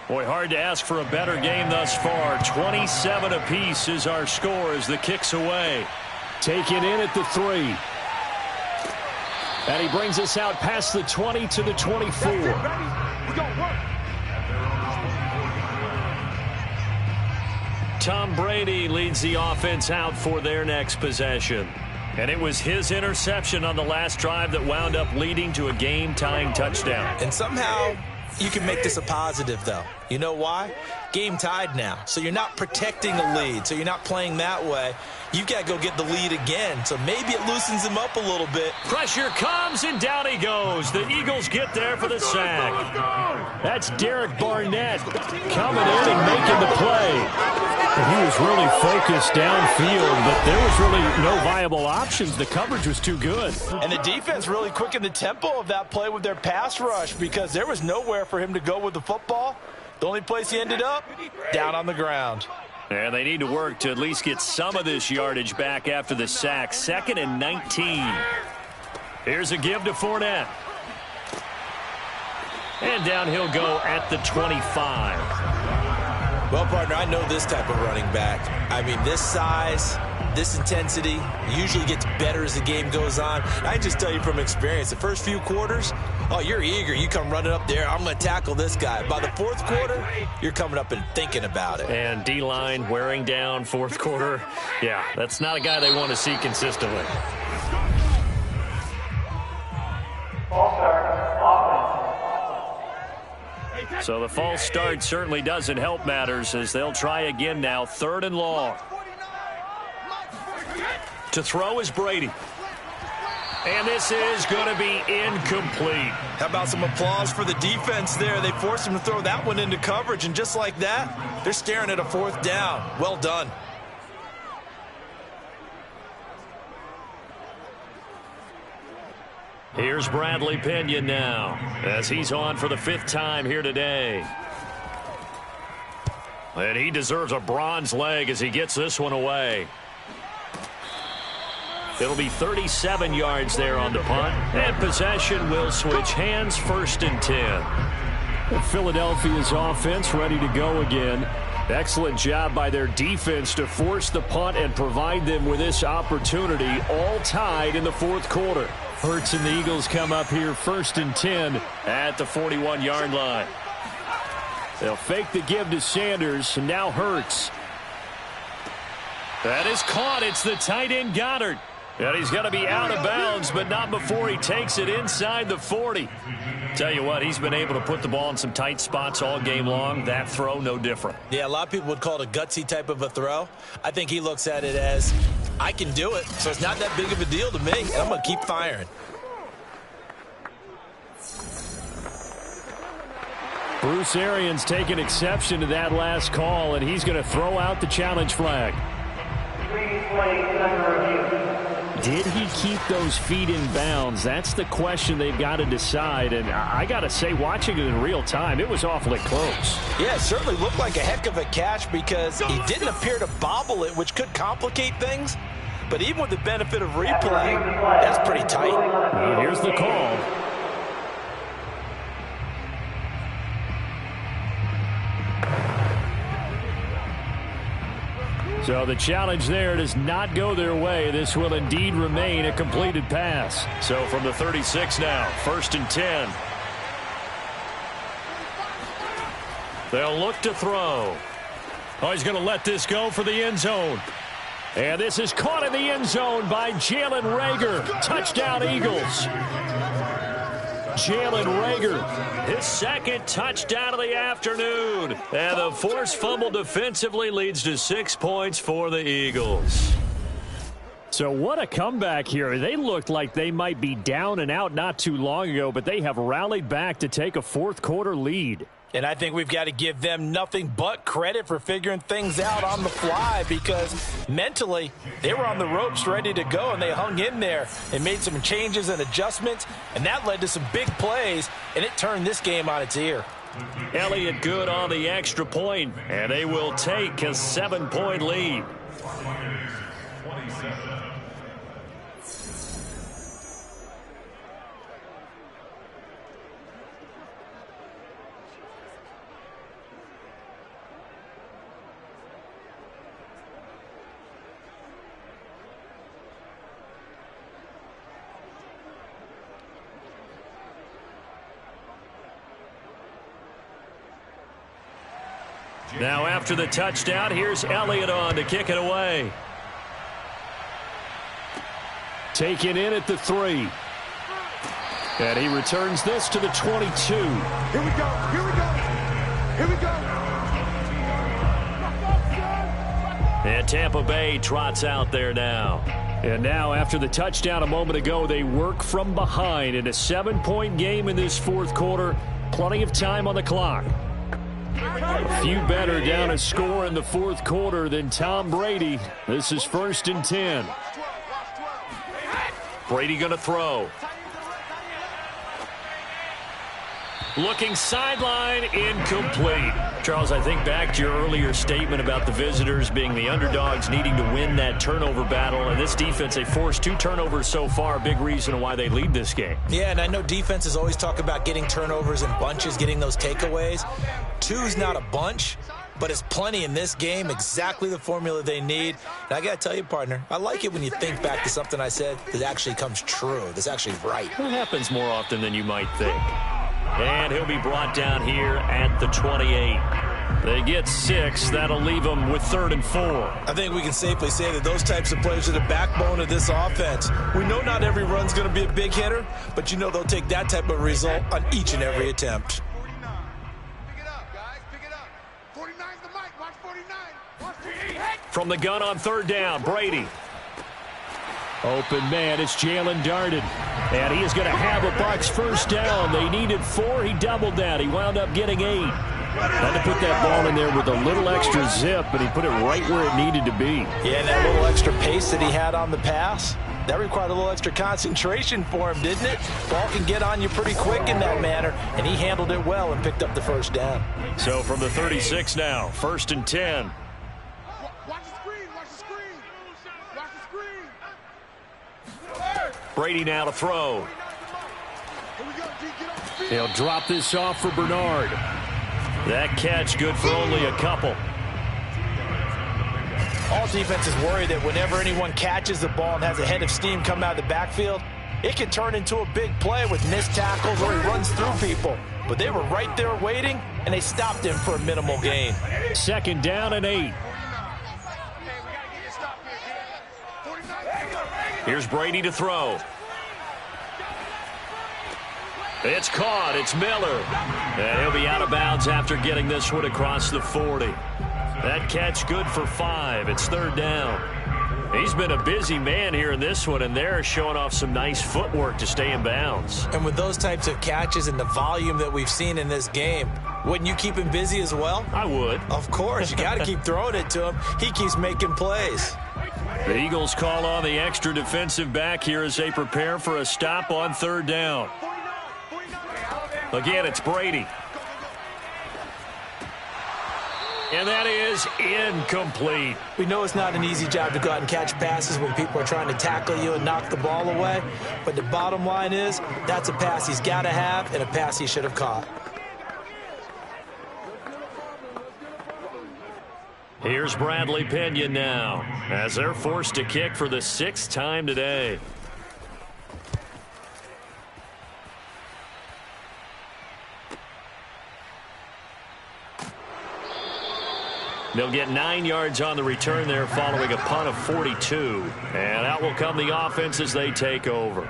Speaker 1: Boy, hard to ask for a better game thus far. 27 apiece is our score as the kick's away.
Speaker 6: Taken in at the 3. And he brings us out past the 20 to the 24.
Speaker 3: We're gonna work.
Speaker 1: Tom Brady leads the offense out for their next possession. And it was his interception on the last drive that wound up leading to a game-tying touchdown.
Speaker 4: And somehow you can make this a positive, though. You know why? Game tied now. So you're not protecting a lead. So you're not playing that way. You've got to go get the lead again. So maybe it loosens him up a little bit.
Speaker 1: Pressure comes, and down he goes. The Eagles get there for the sack.
Speaker 6: That's Derek Barnett coming in and making the play. And he was really focused downfield, but there was really no viable options. The coverage was too good.
Speaker 2: And the defense really quickened the tempo of that play with their pass rush because there was nowhere for him to go with the football. The only place he ended up, down on the ground.
Speaker 1: And they need to work to at least get some of this yardage back after the sack. 2nd and 19. Here's a give to Fournette. And down he'll go at the 25.
Speaker 4: Well, partner, I know this type of running back. I mean, this size, this intensity usually gets better as the game goes on. I just tell you from experience, the first few quarters, oh, you're eager. You come running up there, I'm going to tackle this guy. By the 4th quarter, you're coming up and thinking about it.
Speaker 1: And D-line wearing down 4th quarter. Yeah, that's not a guy they want to see consistently. So the false start certainly doesn't help matters as they'll try again now. 3rd and long. To throw is Brady. And this is going to be incomplete.
Speaker 4: How about some applause for the defense there? They forced him to throw that one into coverage, and just like that, they're staring at a 4th down. Well done.
Speaker 1: Here's Bradley Pinion now as he's on for the 5th time here today. And he deserves a bronze leg as he gets this one away. It'll be 37 yards there on the punt. And possession will switch hands. 1st and 10.
Speaker 6: Philadelphia's offense ready to go again. Excellent job by their defense to force the punt and provide them with this opportunity, all tied in the 4th quarter. Hurts and the Eagles come up here 1st and 10
Speaker 1: at the 41-yard line.
Speaker 6: They'll fake the give to Sanders, and now Hurts.
Speaker 1: That is caught. It's the tight end Goddard. And he's going to be out of bounds, but not before he takes it inside the 40. Tell you what, he's been able to put the ball in some tight spots all game long. That throw, no different.
Speaker 4: Yeah, a lot of people would call it a gutsy type of a throw. I think he looks at it as, I can do it, so it's not that big of a deal to me, and I'm going to keep firing.
Speaker 6: Bruce Arians taking exception to that last call, and he's going to throw out the challenge flag. Did he keep those feet in bounds? That's the question they've got to decide. And I got to say, watching it in real time, it was awfully close.
Speaker 4: Yeah, it certainly looked like a heck of a catch because he didn't appear to bobble it, which could complicate things. But even with the benefit of replay, that's pretty tight.
Speaker 6: Well, here's the call. So the challenge there does not go their way. This will indeed remain a completed pass.
Speaker 1: So from the 36 now, 1st and 10. They'll look to throw. Oh, he's going to let this go for the end zone.
Speaker 6: And this is caught in the end zone by Jalen Reagor. Touchdown, Eagles. Jalen Reagor,
Speaker 1: his 2nd touchdown of the afternoon. And the forced fumble defensively leads to 6 points for the Eagles.
Speaker 6: So what a comeback here. They looked like they might be down and out not too long ago, but they have rallied back to take a 4th quarter lead.
Speaker 4: And I think we've got to give them nothing but credit for figuring things out on the fly, because mentally they were on the ropes ready to go, and they hung in there and made some changes and adjustments, and that led to some big plays, and it turned this game on its ear.
Speaker 6: Elliott good on the extra point, and they will take a 7-point lead. Now after the touchdown, here's Elliott on to kick it away. Taken in at the 3. And he returns this to the 22.
Speaker 3: Here we go. Here we go. Here we go.
Speaker 6: And Tampa Bay trots out there now. And now after the touchdown a moment ago, they work from behind in a 7-point game in this fourth quarter. Plenty of time on the clock. A few better down a score in the fourth quarter than Tom Brady. This is 1st and 10. Brady going to throw. Looking sideline, incomplete. Charles, I think back to your earlier statement about the visitors being the underdogs, needing to win that turnover battle. And this defense, they forced 2 turnovers so far. Big reason why they lead this game.
Speaker 4: Yeah, and I know defenses always talk about getting turnovers in bunches, getting those takeaways. 2's not a bunch, but it's plenty in this game, exactly the formula they need. And I got to tell you, partner, I like it when you think back to something I said that actually comes true, that's actually right.
Speaker 6: It happens more often than you might think. And he'll be brought down here at the 28. They get 6. That'll leave them with 3rd and 4.
Speaker 4: I think we can safely say that those types of plays are the backbone of this offense. We know not every run's going to be a big hitter, but you know they'll take that type of result on each and every attempt.
Speaker 6: From the gun on 3rd down, Brady. Open man, it's Jalen Darden. And he is going to have a Bucs first down. They needed 4. He doubled that. He wound up getting 8. Had to put that ball in there with a little extra zip, but he put it right where it needed to be.
Speaker 4: Yeah, that little extra pace that he had on the pass, that required a little extra concentration for him, didn't it? Ball can get on you pretty quick in that manner, and he handled it well and picked up the first down.
Speaker 6: So from the 36 now, 1st and 10. Brady now to throw. He'll drop this off for Bernard. That catch good for only a couple.
Speaker 4: All defenses worry that whenever anyone catches the ball and has a head of steam come out of the backfield, it can turn into a big play with missed tackles or he runs through people. But they were right there waiting, and they stopped him for a minimal gain.
Speaker 6: 2nd down and 8. Here's Brady to throw. It's caught. It's Miller. And he'll be out of bounds after getting this one across the 40. That catch good for 5. It's 3rd down. He's been a busy man here in this one, and they're showing off some nice footwork to stay in bounds.
Speaker 4: And with those types of catches and the volume that we've seen in this game, wouldn't you keep him busy as well?
Speaker 6: I would.
Speaker 4: Of course. You got to keep throwing it to him. He keeps making plays.
Speaker 6: The Eagles call on the extra defensive back here as they prepare for a stop on 3rd down. Again, it's Brady. And that is incomplete.
Speaker 4: We know it's not an easy job to go out and catch passes when people are trying to tackle you and knock the ball away. But the bottom line is, that's a pass he's got to have and a pass he should have caught.
Speaker 6: Here's Bradley Pinion now, as they're forced to kick for the 6th time today. They'll get 9 yards on the return there following a punt of 42. And out will come the offense as they take over.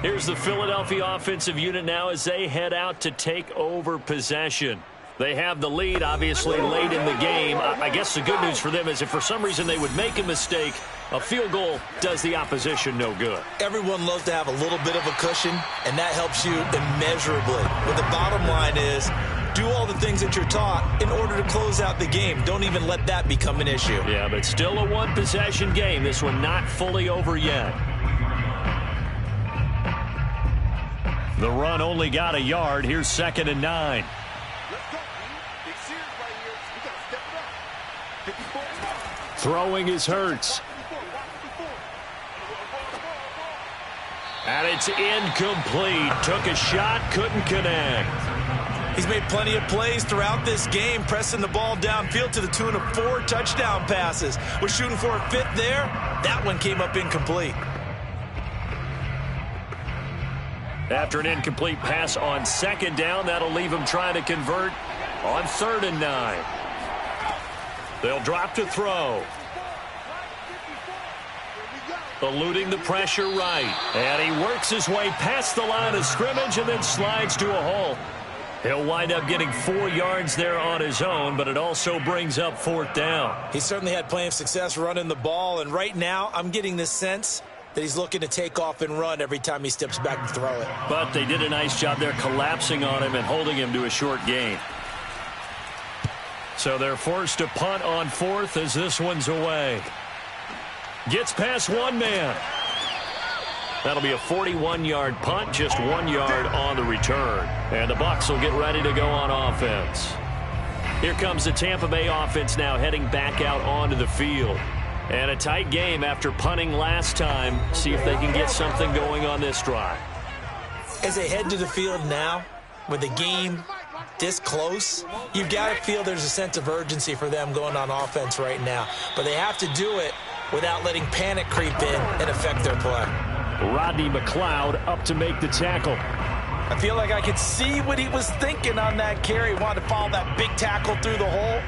Speaker 6: Here's the Philadelphia offensive unit now as they head out to take over possession. They have the lead, obviously, late in the game. I guess the good news for them is if for some reason they would make a mistake, a field goal does the opposition no good.
Speaker 4: Everyone loves to have a little bit of a cushion, and that helps you immeasurably. But the bottom line is, do all the things that you're taught in order to close out the game. Don't even let that become an issue.
Speaker 6: Yeah, but still a one-possession game. This one not fully over yet. The run only got a yard. Here's 2nd and 9. Throwing is Hurts. And it's incomplete. Took a shot, couldn't connect.
Speaker 4: He's made plenty of plays throughout this game, pressing the ball downfield to the tune of 4 touchdown passes. Was shooting for a 5th there. That one came up incomplete.
Speaker 6: After an incomplete pass on 2nd down, that'll leave him trying to convert on 3rd and 9. They'll drop to throw. Eluding the pressure right. And he works his way past the line of scrimmage and then slides to a hole. He'll wind up getting 4 yards there on his own, but it also brings up 4th down.
Speaker 4: He certainly had plenty of success running the ball, and right now I'm getting the sense that he's looking to take off and run every time he steps back to throw it.
Speaker 6: But they did a nice job there collapsing on him and holding him to a short gain. So they're forced to punt on 4th as this one's away. Gets past one man. That'll be a 41-yard punt, just 1 yard on the return. And the Bucs will get ready to go on offense. Here comes the Tampa Bay offense now heading back out onto the field. And a tight game after punting last time. See if they can get something going on this drive.
Speaker 4: As they head to the field now, with the game this close, you've got to feel there's a sense of urgency for them going on offense right now. But they have to do it without letting panic creep in and affect their play.
Speaker 6: Rodney McLeod up to make the tackle.
Speaker 2: I feel like I could see what he was thinking on that carry. Wanted to follow that big tackle through the hole.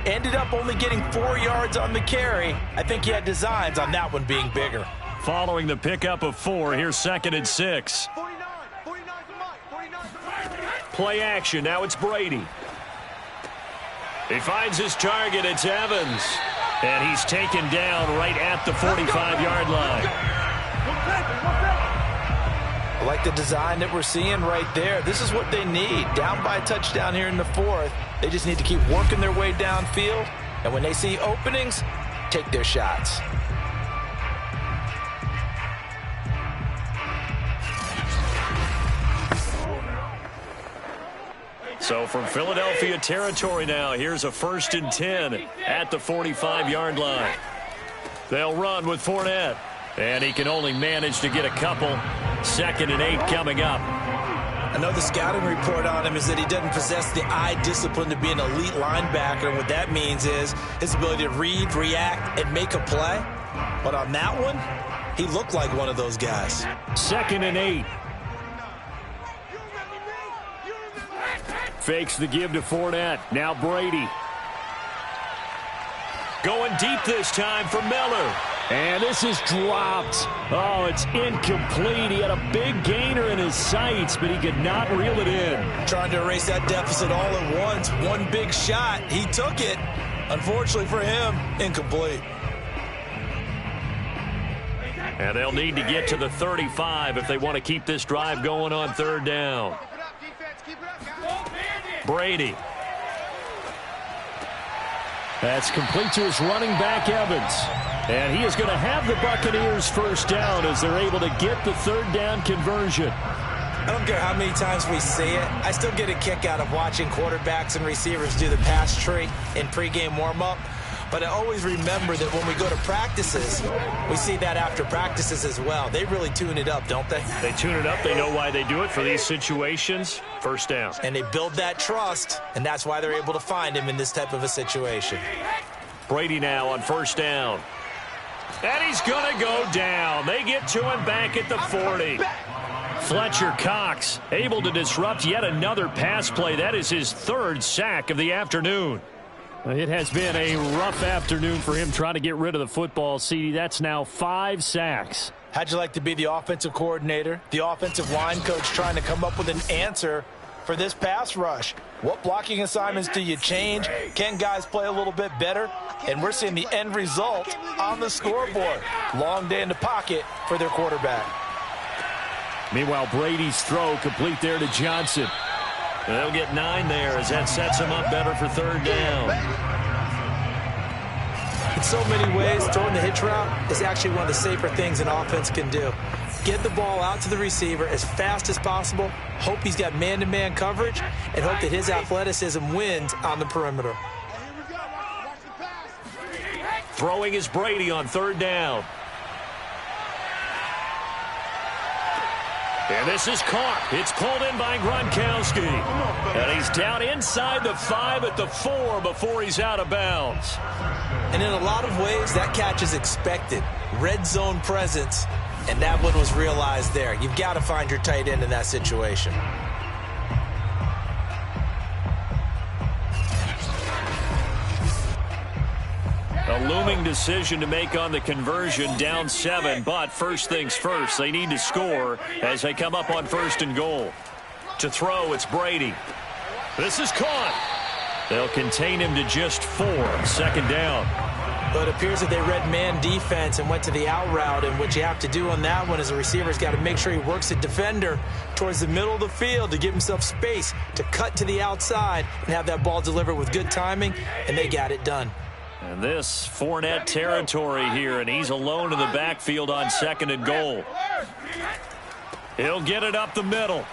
Speaker 2: Ended up only getting 4 yards on the carry. I think he had designs on that one being bigger.
Speaker 6: Following the pickup of 4, here's 2nd and 6. Play action. Now it's Brady. He finds his target. It's Evans. And he's taken down right at the 45-yard line.
Speaker 2: I like the design that we're seeing right there. This is what they need. Down by a touchdown here in the 4th. They just need to keep working their way downfield. And when they see openings, take their shots.
Speaker 6: So from Philadelphia territory now, here's a 1st and 10 at the 45-yard line. They'll run with Fournette. And he can only manage to get a couple. 2nd and 8 coming up.
Speaker 4: I know the scouting report on him is that he doesn't possess the eye discipline to be an elite linebacker. And what that means is his ability to read, react, and make a play. But on that one, he looked like one of those guys.
Speaker 6: 2nd and 8. Fakes the give to Fournette. Now Brady. Going deep this time for Miller. And this is dropped. Oh, it's incomplete. He had a big gainer in his sights, but he could not reel it in.
Speaker 4: Trying to erase that deficit all at once. One big shot. He took it. Unfortunately for him, incomplete.
Speaker 6: And they'll need to get to the 35 if they want to keep this drive going on 3rd down. Brady. That's complete to his running back, Evans. And he is going to have the Buccaneers 1st down as they're able to get the 3rd down conversion.
Speaker 4: I don't care how many times we see it. I still get a kick out of watching quarterbacks and receivers do the pass tree in pregame warm-up. But I always remember that when we go to practices, we see that after practices as well. They really tune it up, don't they?
Speaker 6: They tune it up. They know why they do it for these situations. 1st down.
Speaker 4: And they build that trust, and that's why they're able to find him in this type of a situation.
Speaker 6: Brady now on 1st down. And he's going to go down. They get to him back at the 40. Fletcher Cox able to disrupt yet another pass play. That is his 3rd sack of the afternoon. It has been a rough afternoon for him trying to get rid of the football, CD. That's now 5 sacks.
Speaker 4: How'd you like to be the offensive coordinator, the offensive line coach trying to come up with an answer for this pass rush? What blocking assignments do you change? Can guys play a little bit better? And we're seeing the end result on the scoreboard. Long day in the pocket for their quarterback.
Speaker 6: Meanwhile, Brady's throw complete there to Johnson.
Speaker 1: They'll get 9 there as that sets them up better for third down.
Speaker 4: In so many ways, throwing the hitch route is actually one of the safer things an offense can do. Get the ball out to the receiver as fast as possible, hope he's got man-to-man coverage, and hope that his athleticism wins on the perimeter.
Speaker 1: Throwing is Brady on third down. And this is caught. It's pulled in by Gronkowski. And he's down inside the 5 at the 4 before he's out of bounds.
Speaker 4: And in a lot of ways, that catch is expected. Red zone presence, and that one was realized there. You've got to find your tight end in that situation.
Speaker 1: A looming decision to make on the conversion, down 7, but first things first, they need to score as they come up on 1st and goal. To throw, it's Brady. This is caught. They'll contain him to just 4, 2nd down.
Speaker 4: But it appears that they read man defense and went to the out route, and what you have to do on that one is the receiver's got to make sure he works the defender towards the middle of the field to give himself space to cut to the outside and have that ball delivered with good timing, and they got it done.
Speaker 1: And this Fournette territory here, and he's alone in the backfield on 2nd and goal. He'll get it up the middle.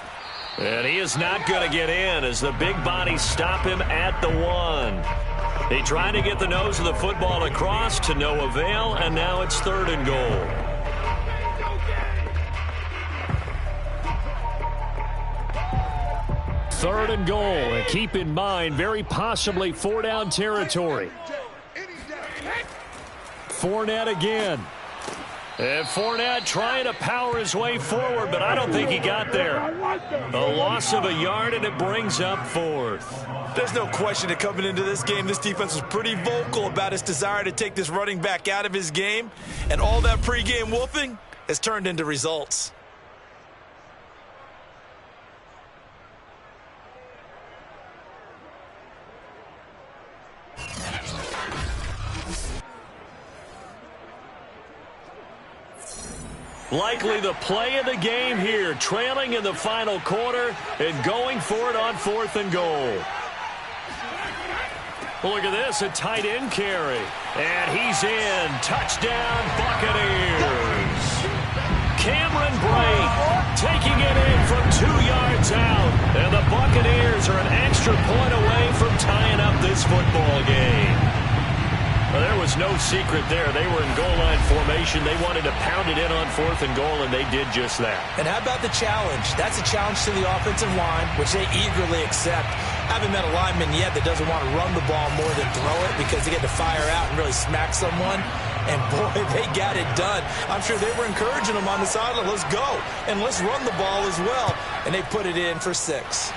Speaker 1: And he is not going to get in as the big bodies stop him at the 1. They tried to get the nose of the football across to no avail, and now it's 3rd and goal. Third and goal, and keep in mind, very possibly 4-down territory. Fournette again. And Fournette trying to power his way forward, but I don't think he got there. A loss of a yard, and it brings up 4th.
Speaker 2: There's no question that coming into this game, this defense was pretty vocal about its desire to take this running back out of his game, and all that pregame wolfing has turned into results.
Speaker 1: Likely the play of the game here, trailing in the final quarter and going for it on 4th and goal. Look at this, a tight end carry. And he's in. Touchdown, Buccaneers. Cameron Brate taking it in from 2 yards out. And the Buccaneers are an extra point away from tying up this football game. Well, there was no secret there. They were in goal line formation. They wanted to pound it in on 4th and goal, and they did just that.
Speaker 4: And how about the challenge? That's a challenge to the offensive line, which they eagerly accept. I haven't met a lineman yet that doesn't want to run the ball more than throw it because they get to fire out and really smack someone. And, boy, they got it done. I'm sure they were encouraging them on the sideline. Let's go, and let's run the ball as well. And they put it in for 6.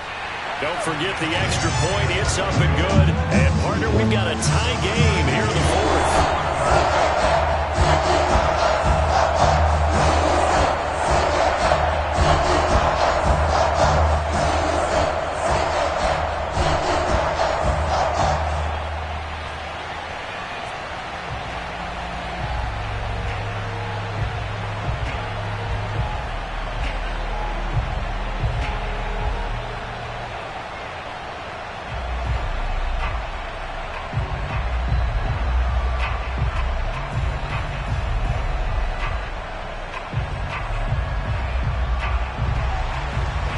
Speaker 1: Don't forget the extra point. It's up and good. And, partner, we've got a tie game here in the 4th.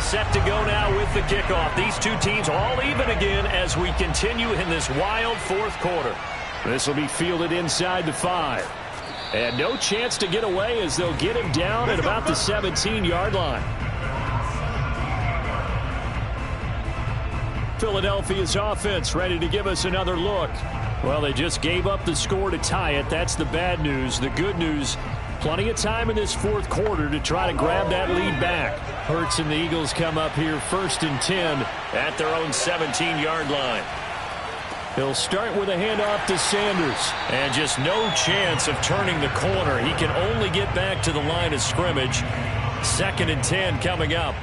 Speaker 1: Set to go now with the kickoff. These two teams all even again as we continue in this wild 4th quarter. This will be fielded inside the 5. And no chance to get away as they'll get him down at about the 17-yard line. Philadelphia's offense ready to give us another look. Well, they just gave up the score to tie it. That's the bad news. The good news, plenty of time in this 4th quarter to try to grab that lead back. Hurts and the Eagles come up here 1st and 10 at their own 17-yard line. He'll start with a handoff to Sanders. And just no chance of turning the corner. He can only get back to the line of scrimmage. 2nd and 10 coming up.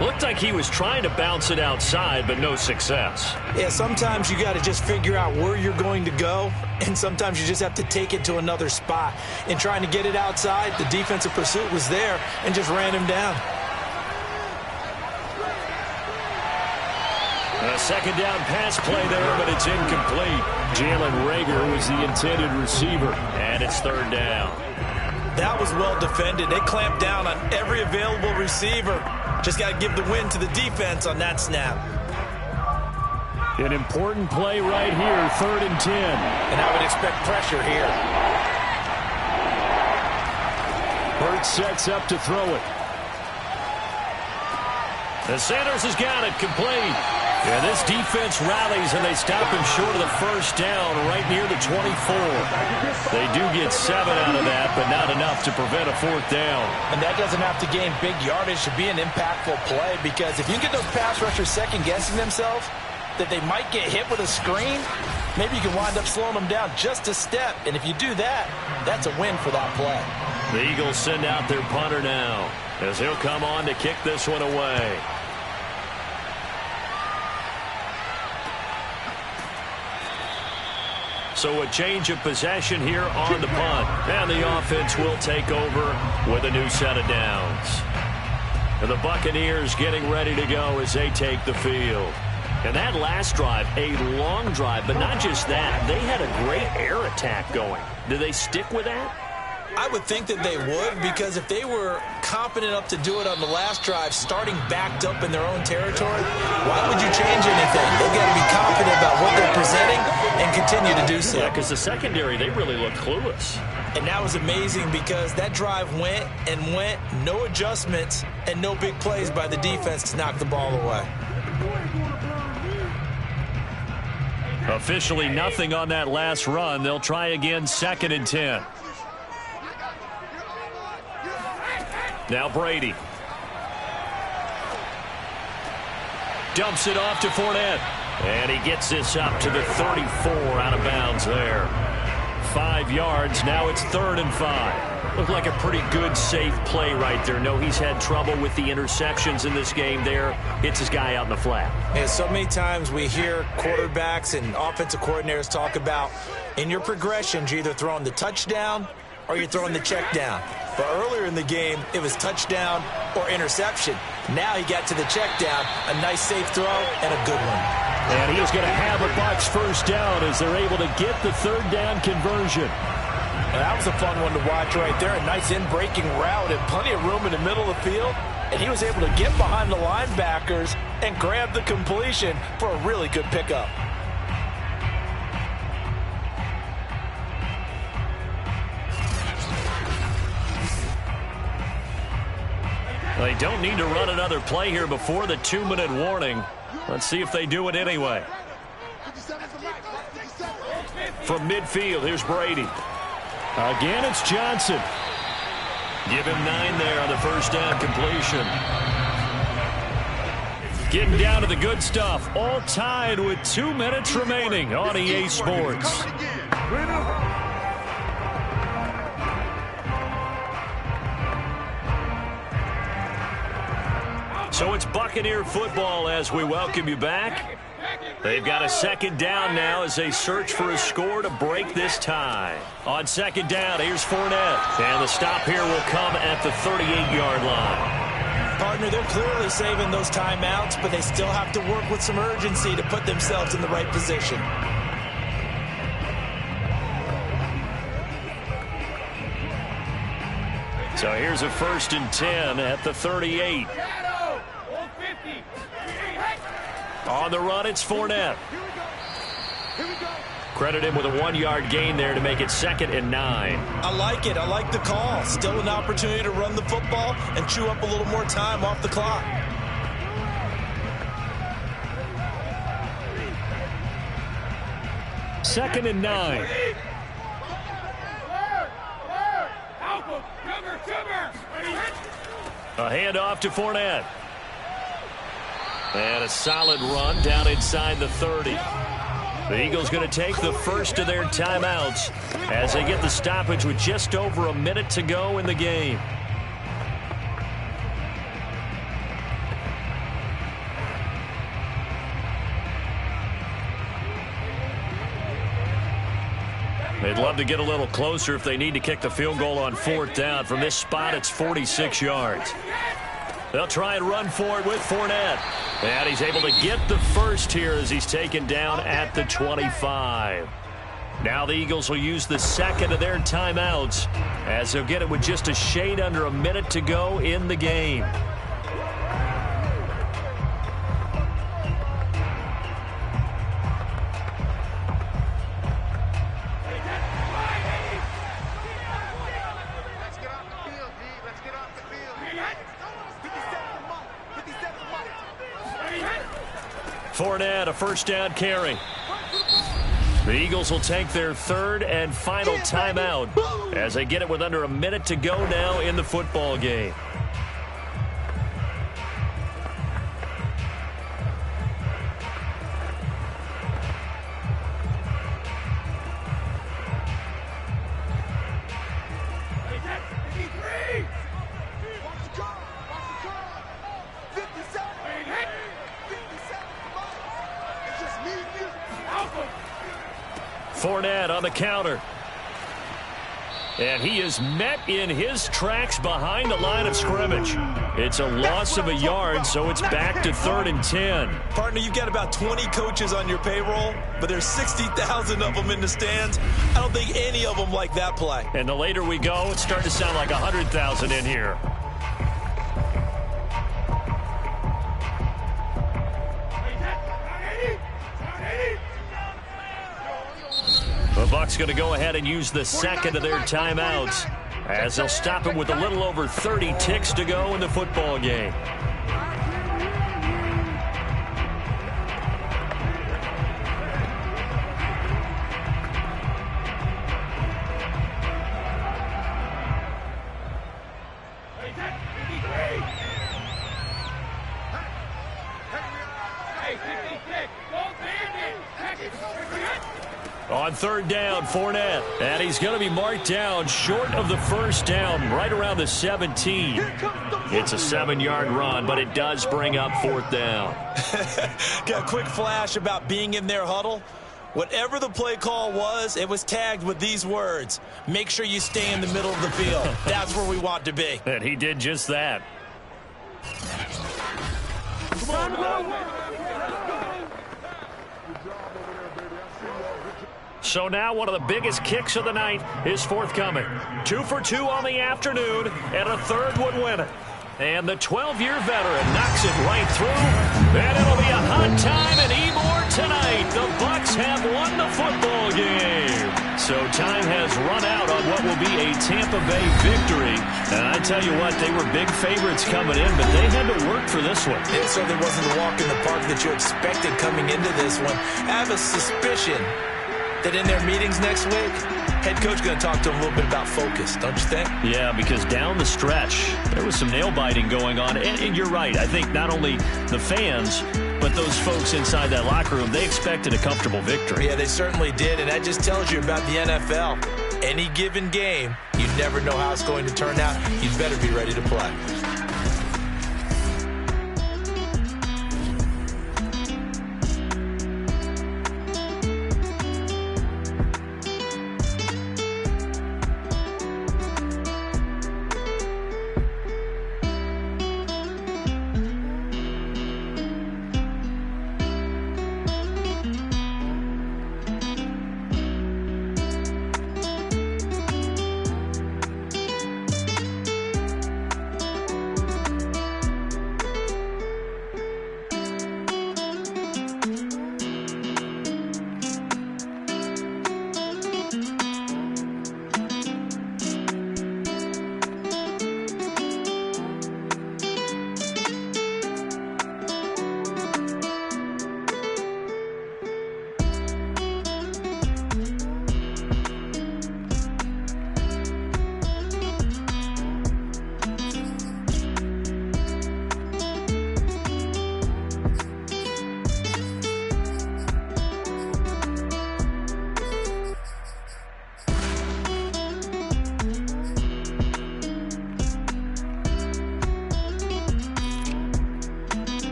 Speaker 1: Looked like he was trying to bounce it outside, but no success.
Speaker 4: Yeah, sometimes you got to just figure out where you're going to go, and sometimes you just have to take it to another spot. In trying to get it outside, the defensive pursuit was there and just ran him down.
Speaker 1: A second down pass play there, but it's incomplete. Jalen Reagor was the intended receiver, and it's third down.
Speaker 4: That was well defended. They clamped down on every available receiver. Just got to give the win to the defense on that snap.
Speaker 6: An important play right here, 3rd and 10.
Speaker 4: And I would expect pressure here.
Speaker 6: Hurts sets up to throw it.
Speaker 1: And Sanders has got it complete. And this defense rallies, and they stop him short of the first down right near the 24. They do get 7 out of that, but not enough to prevent a 4th down.
Speaker 2: And that doesn't have to gain big yardage to be an impactful play, because if you get those pass rushers second-guessing themselves, that they might get hit with a screen, maybe you can wind up slowing them down just a step. And if you do that, that's a win for that play.
Speaker 1: The Eagles send out their punter now, as he'll come on to kick this one away. So a change of possession here on the punt. And the offense will take over with a new set of downs. And the Buccaneers getting ready to go as they take the field. And that last drive, a long drive, but not just that. They had a great air attack going. Do they stick with that?
Speaker 4: I would think that they would, because if they were confident enough to do it on the last drive, starting backed up in their own territory, why would you change anything? They've got to be confident about what they're presenting and continue to do so.
Speaker 1: Yeah, because the secondary, they really look clueless.
Speaker 4: And that was amazing, because that drive went and went, no adjustments, and no big plays by the defense to knock the ball away.
Speaker 1: Officially nothing on that last run. They'll try again, 2nd and 10. Now Brady. Dumps it off to Fournette. And he gets this up to the 34 out of bounds there. 5 yards. Now it's 3rd and 5. Looked like a pretty good, safe play right there. No, he's had trouble with the interceptions in this game there. Hits his guy out in the flat.
Speaker 4: And so many times we hear quarterbacks and offensive coordinators talk about, in your progressions, you're either throwing the touchdown or you're throwing the check down. But earlier in the game, it was touchdown or interception. Now he got to the check down, a nice safe throw, and a good one.
Speaker 6: And he is going to have a Bucs first down as they're able to get the 3rd down conversion.
Speaker 2: And that was a fun one to watch right there. A nice in-breaking route and plenty of room in the middle of the field. And he was able to get behind the linebackers and grab the completion for a really good pickup.
Speaker 1: They don't need to run another play here before the 2-minute warning. Let's see if they do it anyway. From midfield, here's Brady.
Speaker 6: Again, it's Johnson.
Speaker 1: Give him 9 there on the first down completion. Getting down to the good stuff. All tied with 2 minutes remaining on EA Sports. So it's Buccaneer football as we welcome you back. They've got a 2nd down now as they search for a score to break this tie. On 2nd down, here's Fournette. And the stop here will come at the 38-yard line.
Speaker 4: Partner, they're clearly saving those timeouts, but they still have to work with some urgency to put themselves in the right position.
Speaker 1: So here's a 1st and 10 at the 38. On the run, it's Fournette. Credit him with a 1-yard gain there to make it 2nd and 9.
Speaker 4: I like it. I like the call. Still an opportunity to run the football and chew up a little more time off the clock.
Speaker 6: Second and 9.
Speaker 1: A handoff to Fournette. And a solid run down inside the 30. The Eagles going to take the first of their timeouts as they get the stoppage with just over a minute to go in the game. They'd love to get a little closer if they need to kick the field goal on 4th down. From this spot, it's 46 yards. They'll try and run for it with Fournette. And he's able to get the first here as he's taken down at the 25. Now the Eagles will use the second of their timeouts as they'll get it with just a shade under a minute to go in the game. Fournette, a first down carry. The Eagles will take their third and final timeout as they get it with under a minute to go now in the football game. Fournette on the counter. And he is met in his tracks behind the line of scrimmage. It's a loss of a yard, so it's back to 3rd and 10.
Speaker 4: Partner, you've got about 20 coaches on your payroll, but there's 60,000 of them in the stands. I don't think any of them like that play.
Speaker 1: And the later we go, it's starting to sound like 100,000 in here. The Bucs going to go ahead and use the second of their timeouts as they'll stop it with a little over 30 ticks to go in the football game. On 3rd down, Fournette, and he's going to be marked down short of the first down, right around the 17. It's a 7-yard run, but it does bring up 4th down.
Speaker 4: Got a quick flash about being in their huddle. Whatever the play call was, it was tagged with these words: make sure you stay in the middle of the field. That's where we want to be.
Speaker 1: And he did just that. Come on, so now one of the biggest kicks of the night is forthcoming. 2 for 2 on the afternoon, and a third would win it. And the 12-year veteran knocks it right through. And it'll be a hot time in Ybor tonight. The Bucs have won the football game. So time has run out on what will be a Tampa Bay victory. And I tell you what, they were big favorites coming in, but they had to work for this one.
Speaker 4: It certainly wasn't the walk in the park that you expected coming into this one. I have a suspicion that in their meetings next week, head coach going to talk to them a little bit about focus, don't you think?
Speaker 1: Yeah, because down the stretch, there was some nail-biting going on. And you're right. I think not only the fans, but those folks inside that locker room, they expected a comfortable victory.
Speaker 4: Yeah, they certainly did, and that just tells you about the NFL. Any given game, you never know how it's going to turn out. You'd better be ready to play.